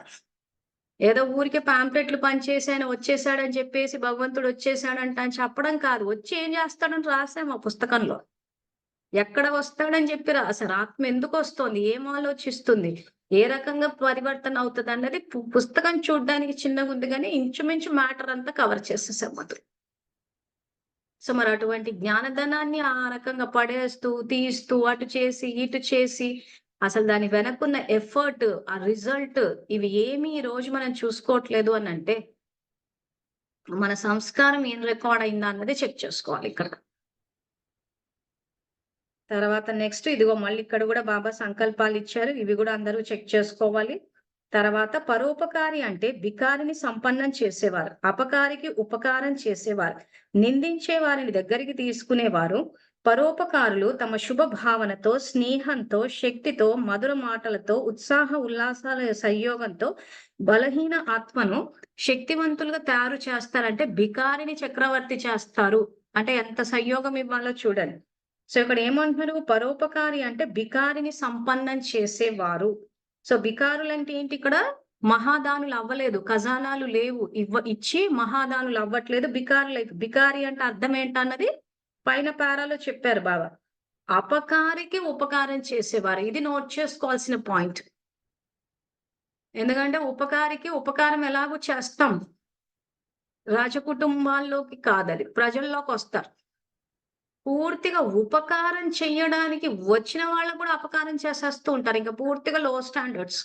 ఏదో ఊరికే పాంప్లెట్లు పంచేసి ఆయన వచ్చేసాడని చెప్పేసి భగవంతుడు వచ్చేసాడంట అని చెప్పడం కాదు. వచ్చి ఏం చేస్తాడని రాసాం ఆ పుస్తకంలో. ఎక్కడ వస్తాడని చెప్పి రాసారు. ఆత్మ ఎందుకొస్తోంది? ఏం ఆలోచిస్తుంది? ఏ రకంగా పరివర్తన అవుతదన్నది పుస్తకం చూడ్డానికి చిన్నగుంది గానీ ఇంచుమించు మ్యాటర్ అంతా కవర్ చేసేసాం అందులో. సో మరి అటువంటి జ్ఞానధనాన్ని ఆ రకంగా పడేస్తూ, తీస్తూ, అటు చేసి, ఇటు చేసి, అసలు దాని వెనకున్న ఎఫర్ట్, ఆ రిజల్ట్ ఇవి ఏమి ఈ రోజు మనం చూసుకోవట్లేదు అనంటే, మన సంస్కారం ఏం రికార్డ్ అయిందా అన్నది చెక్ చేసుకోవాలి ఇక్కడ. తర్వాత నెక్స్ట్ ఇదిగో మళ్ళీ ఇక్కడ కూడా బాబా సంకల్పాలు ఇచ్చారు. ఇవి కూడా అందరూ చెక్ చేసుకోవాలి. తర్వాత పరోపకారి అంటే బికారిని సంపన్నం చేసేవారు, అపకారికి ఉపకారం చేసేవారు, నిందించే వారిని దగ్గరికి తీసుకునేవారు. పరోపకారులు తమ శుభ భావనతో, స్నేహంతో, శక్తితో, మధుర మాటలతో, ఉత్సాహ ఉల్లాసాల సంయోగంతో బలహీన ఆత్మను శక్తివంతులుగా తయారు చేస్తారంటే బికారిని చక్రవర్తి చేస్తారు. అంటే ఎంత సంయోగం ఇవ్వాలో చూడండి. సో ఇక్కడ ఏమంటున్నారు, పరోపకారి అంటే బికారిని సంపన్నం చేసేవారు. సో బికారులు అంటే ఏంటి, ఇక్కడ మహాదానులు అవ్వలేదు, ఖజానాలు లేవు, ఇచ్చి మహాదానులు అవ్వట్లేదు, బికారులు. బికారి అంటే అర్థం ఏంటన్నది పైన పారాలో చెప్పారు బాబా. అపకారికి ఉపకారం చేసేవారు, ఇది నోట్ చేసుకోవాల్సిన పాయింట్. ఎందుకంటే ఉపకారికి ఉపకారం ఎలాగో చేస్తాం, రాజకుటుంబాల్లోకి కాదది, ప్రజల్లోకి వస్తారు. పూర్తిగా ఉపకారం చెయ్యడానికి వచ్చిన వాళ్ళకు కూడా అపకారం చేసేస్తూ ఉంటారు. ఇంకా పూర్తిగా లో స్టాండర్డ్స్.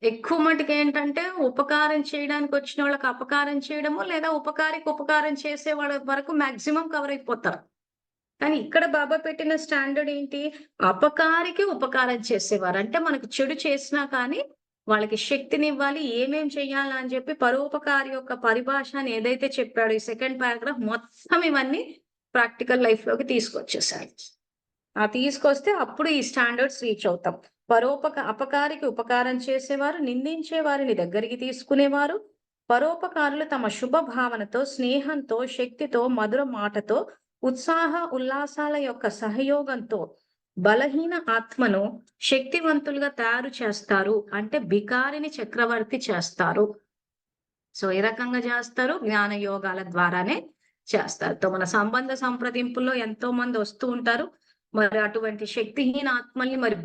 ఎక్కువ మటుకు ఏంటంటే ఉపకారం చేయడానికి వచ్చిన వాళ్ళకి అపకారం చేయడము, లేదా ఉపకారికి ఉపకారం చేసే వాళ్ళ వరకు మాక్సిమం కవర్ అయిపోతారు. కానీ ఇక్కడ బాబా పెట్టిన స్టాండర్డ్ ఏంటి, అపకారికి ఉపకారం చేసేవారు. అంటే మనకు చెడు చేసినా కానీ వాళ్ళకి శక్తినివ్వాలి, ఏమేం చెయ్యాలా అని చెప్పి పరోపకారి యొక్క పరిభాషని ఏదైతే చెప్పాడో ఈ సెకండ్ పారాగ్రాఫ్ మొత్తం ఇవన్నీ ప్రాక్టికల్ లైఫ్ లోకి తీసుకొచ్చేసాడు. ఆ తీసుకొస్తే అప్పుడు ఈ స్టాండర్డ్స్ రీచ్ అవుతాం. అపకారికి ఉపకారం చేసేవారు, నిందించే వారిని దగ్గరికి తీసుకునేవారు. పరోపకారులు తమ శుభ భావనతో, స్నేహంతో, శక్తితో, మధుర మాటతో, ఉత్సాహ ఉల్లాసాల యొక్క సహయోగంతో బలహీన ఆత్మను శక్తివంతులుగా తయారు చేస్తారు. అంటే బికారిని చక్రవర్తి చేస్తారు. సో ఏ రకంగా చేస్తారు, జ్ఞాన యోగాల ద్వారానే చేస్తారు. తో మన సంబంధ సంప్రదింపుల్లో ఎంతో మంది వస్తూ ఉంటారు. మరి అటువంటి శక్తిహీన ఆత్మల్ని మరి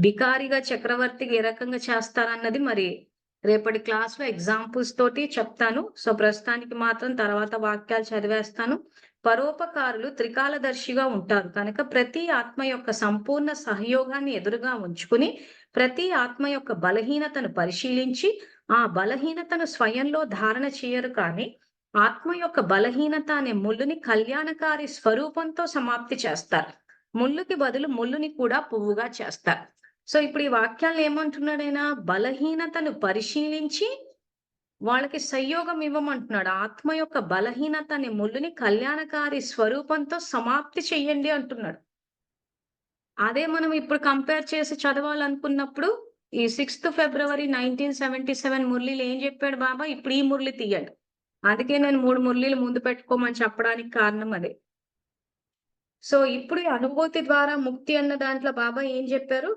బికారిగా చక్రవర్తిగా ఏ రకంగా చేస్తారన్నది మరి రేపటి క్లాస్ లో ఎగ్జాంపుల్స్ తోటి చెప్తాను. సో ప్రస్తుతానికి మాత్రం తర్వాత వాక్యాలు చదివేస్తాను. పరోపకారులు త్రికాలదర్శిగా ఉంటారు కనుక ప్రతి ఆత్మ యొక్క సంపూర్ణ సహయోగాన్ని ఎదురుగా ఉంచుకుని ప్రతి ఆత్మ యొక్క బలహీనతను పరిశీలించి ఆ బలహీనతను స్వయంలో ధారణ చేయరు, కానీ ఆత్మ యొక్క బలహీనత అనే ముళ్ళుని కళ్యాణకారి స్వరూపంతో సమాప్తి చేస్తారు. ముళ్ళుకి బదులు ముళ్ళుని కూడా పువ్వుగా చేస్తారు. సో ఇప్పుడు ఈ వాక్యాలు ఏమంటున్నాడైనా, బలహీనతను పరిశీలించి వాళ్ళకి సంయోగం ఇవ్వమంటున్నాడు. ఆత్మ యొక్క బలహీనత అనే ముళ్ళుని కళ్యాణకారి స్వరూపంతో సమాప్తి చెయ్యండి అంటున్నాడు. అదే మనం ఇప్పుడు కంపేర్ చేసి చదవాలనుకున్నప్పుడు ఈ 6th February 1977 మురళిలు ఏం చెప్పాడు బాబా, ఇప్పుడు ఈ మురళి తీయండి. అందుకే నేను 3 మురళిలు ముందు పెట్టుకోమని చెప్పడానికి కారణం అదే. సో ఇప్పుడు ఈ అనుభూతి ద్వారా ముక్తి అన్న దాంట్లో బాబా ఏం చెప్పారు,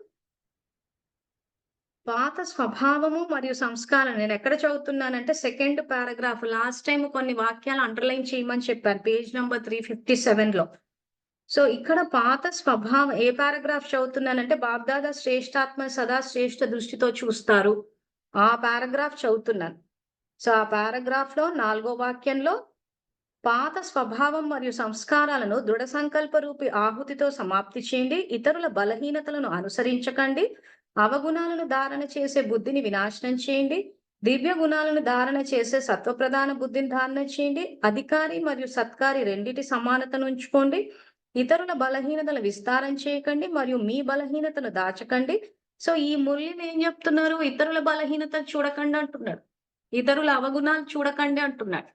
పాత స్వభావము మరియు సంస్కారం. నేను ఎక్కడ చదువుతున్నానంటే సెకండ్ పారాగ్రాఫ్ లాస్ట్ టైం కొన్ని వాక్యాలు అండర్లైన్ చేయమని చెప్పాను, పేజ్ నంబర్ 357 లో. సో ఇక్కడ పాత స్వభావం ఏ పారాగ్రాఫ్ చదువుతున్నానంటే బాబ్దాదా శ్రేష్టాత్మ సదా శ్రేష్ఠ దృష్టితో చూస్తారు, ఆ పారాగ్రాఫ్ చదువుతున్నాను. సో ఆ పారాగ్రాఫ్ లో 4వ వాక్యంలో పాత స్వభావం మరియు సంస్కారాలను దృఢ సంకల్ప రూపి ఆహుతితో సమాప్తి చేయండి, ఇతరుల బలహీనతలను అనుసరించకండి, అవగుణాలను ధారణ చేసే బుద్ధిని వినాశనం చేయండి, దివ్య గుణాలను ధారణ చేసే సత్వప్రధాన బుద్ధిని ధారణ చేయండి, అధికారి మరియు సత్కారి రెండిటి సమానతను ఉంచుకోండి, ఇతరుల బలహీనతలు విస్తారం చేయకండి మరియు మీ బలహీనతను దాచకండి. సో ఈ మురళిని ఏం చెప్తున్నారు, ఇతరుల బలహీనతలు చూడకండి అంటున్నాడు, ఇతరుల అవగుణాలు చూడకండి అంటున్నాడు.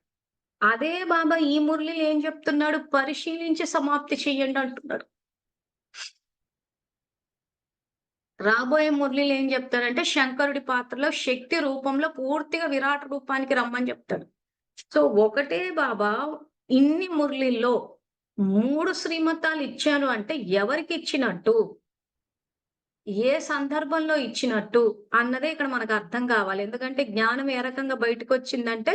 అదే బాబా ఈ మురళిలో ఏం చెప్తున్నాడు, పరిశీలించి సమాప్తి చెయ్యండి అంటున్నాడు. రాబోయే మురళిలో ఏం చెప్తాడంటే శంకరుడి పాత్రలో శక్తి రూపంలో పూర్తిగా విరాట్ రూపానికి రమ్మని చెప్తాడు. సో ఒకటే బాబా ఇన్ని మురళిల్లో 3 శ్రీమతాలు ఇచ్చాను అంటే ఎవరికి ఇచ్చినట్టు, ఏ సందర్భంలో ఇచ్చినట్టు అన్నదే ఇక్కడ మనకు అర్థం కావాలి. ఎందుకంటే జ్ఞానం ఏ రకంగా బయటకు వచ్చిందంటే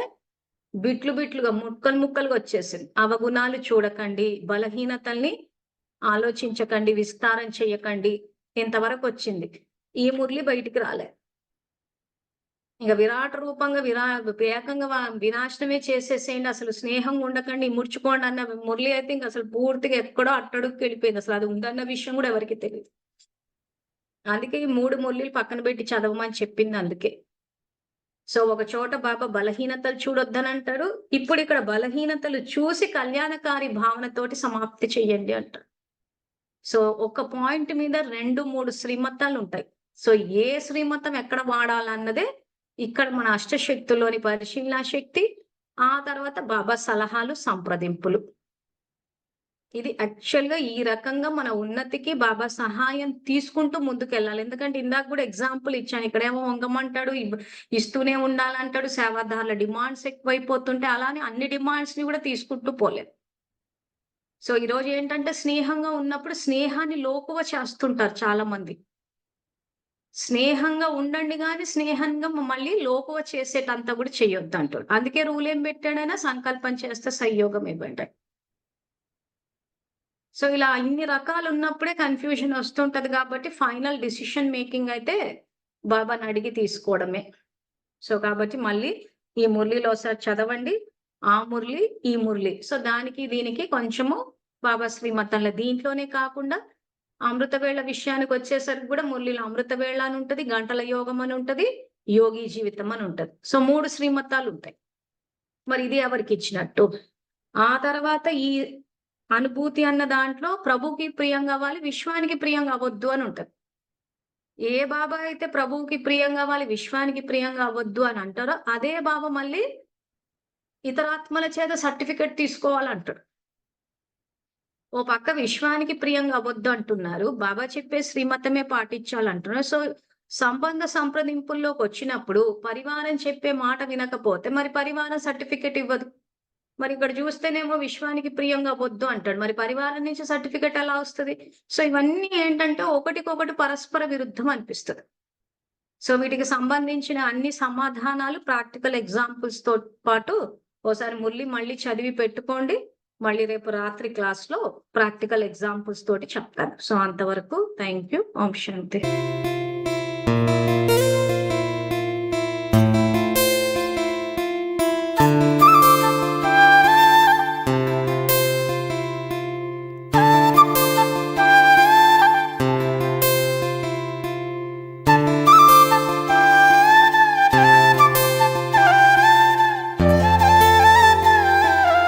బిట్లుగా ముక్కలు ముక్కలుగా వచ్చేసింది. అవగుణాలు చూడకండి, బలహీనతల్ని ఆలోచించకండి, విస్తారం చేయకండి, ఇంతవరకు వచ్చింది. ఈ మురళి బయటికి రాలే. ఇక విరాట రూపంగా ఏకంగా వినాశనమే చేసేసేయండి. అసలు స్నేహంగా ఉండకండి, ముడుచుకోండి అన్న మురళి అయితే ఇంక అసలు పూర్తిగా ఎక్కడో అట్టడుగుకి వెళ్ళిపోయింది. అసలు అది ఉందన్న విషయం కూడా ఎవరికీ తెలీదు. అందుకే ఈ 3 మురళిలు పక్కన పెట్టి చదవమని చెప్పింది అందుకే. సో ఒక చోట బాబా బలహీనతలు చూడొద్దనంటాడు. ఇప్పుడు ఇక్కడ బలహీనతలు చూసి కళ్యాణకారి భావనతోటి సమాప్తి చెయ్యండి అంటాడు. సో ఒక పాయింట్ మీద 2, 3 శ్రీమతాలుంటాయి. సో ఏ శ్రీమతం ఎక్కడ వాడాలన్నదే ఇక్కడ మన అష్టశక్తుల్లోని పరిశీలనా శక్తి, ఆ తర్వాత బాబా సలహాలు, సంప్రదింపులు. ఇది యాక్చువల్‌గా ఈ రకంగా మన ఉన్నతికి బాబా సహాయం తీసుకుంటూ ముందుకెళ్ళాలి. ఎందుకంటే ఇందాక కూడా ఎగ్జాంపుల్ ఇచ్చాను. ఇక్కడేమో వంగమంటాడు, ఇస్తూనే ఉండాలంటాడు. సేవాదారుల డిమాండ్స్ ఎక్కువైపోతుంటే అలానే అన్ని డిమాండ్స్‌ని కూడా తీసుకుంటూ పోలేం. సో ఈరోజు ఏంటంటే స్నేహంగా ఉన్నప్పుడు స్నేహాన్ని లోకువ చేస్తుంటారు చాలా మంది. స్నేహంగా ఉండండి గాని స్నేహంగా మళ్ళీ లోకువ చేసేటంత కూడా చెయ్యొద్దంటాడు. అందుకే రూల్ ఏం పెట్టాడైనా సంకల్పం చేస్తే సంయోగం ఇవ్వండి. సో ఇలా ఇన్ని రకాలున్నప్పుడే కన్‌ఫ్యూజన్ వస్తుంటది కాబట్టి ఫైనల్ డెసిషన్ మేకింగ్ అయితే బాబాని అడిగి తీసుకోవడమే. సో కాబట్టి మళ్ళీ ఈ మురళిలో ఒకసారి చదవండి. ఆ మురళి, ఈ మురళి. సో దానికి దీనికి కొంచెము బాబా శ్రీమతంలో దీంట్లోనే కాకుండా అమృతవేళ విషయానికొచ్చేసరికి కూడా మురళిలో అమృతవేళ అని ఉంటది, గంటల యోగం అని ఉంటది, యోగి జీవితం అని ఉంటది. సో 3 శ్రీమతాలుంటాయి. మరి ఇది ఎవరికిచ్చినట్టు? ఆ తర్వాత ఈ అనుభూతి అన్న దాంట్లో ప్రభువుకి ప్రియంగా అవ్వాలి, విశ్వానికి ప్రియంగా అవ్వద్దు అని ఉంటది. ఏ బాబా అయితే ప్రభువుకి ప్రియంగా అవ్వాలి, విశ్వానికి ప్రియంగా అవ్వద్దు అని అంటారో, అదే బాబా మళ్ళీ ఇతరాత్మల చేత సర్టిఫికేట్ తీసుకోవాలంటాడు. ఓ పక్క విశ్వానికి ప్రియంగా అవ్వద్దు అంటున్నారు. బాబా చెప్పే శ్రీమతమే పాటించాలంటున్నారు. సో, సంబంధ సంప్రదింపుల్లోకొచ్చినప్పుడు పరివారం చెప్పే మాట వినకపోతే మరి పరివారం సర్టిఫికేట్ ఇవ్వదు. మరి ఇక్కడ చూస్తేనేమో విశ్వానికి ప్రియంగా అవ్వద్దు అంటాడు. మరి పరివారం నుంచి సర్టిఫికేట్ ఎలా వస్తది? సో, ఇవన్నీ ఏంటంటే ఒకటికొకటి పరస్పర విరుద్ధం అనిపిస్తది. సో, వీటికి సంబంధించిన అన్ని సమాధానాలు ప్రాక్టికల్ ఎగ్జాంపుల్స్‌తో పాటు ఓసారి మురళి మళ్ళీ చదివి పెట్టుకోండి. మళ్ళీ రేపు రాత్రి క్లాస్‌లో ప్రాక్టికల్ ఎగ్జాంపుల్స్ తోటి చెప్తాను. సో, అంతవరకు థాంక్ యూ. Om Shanti.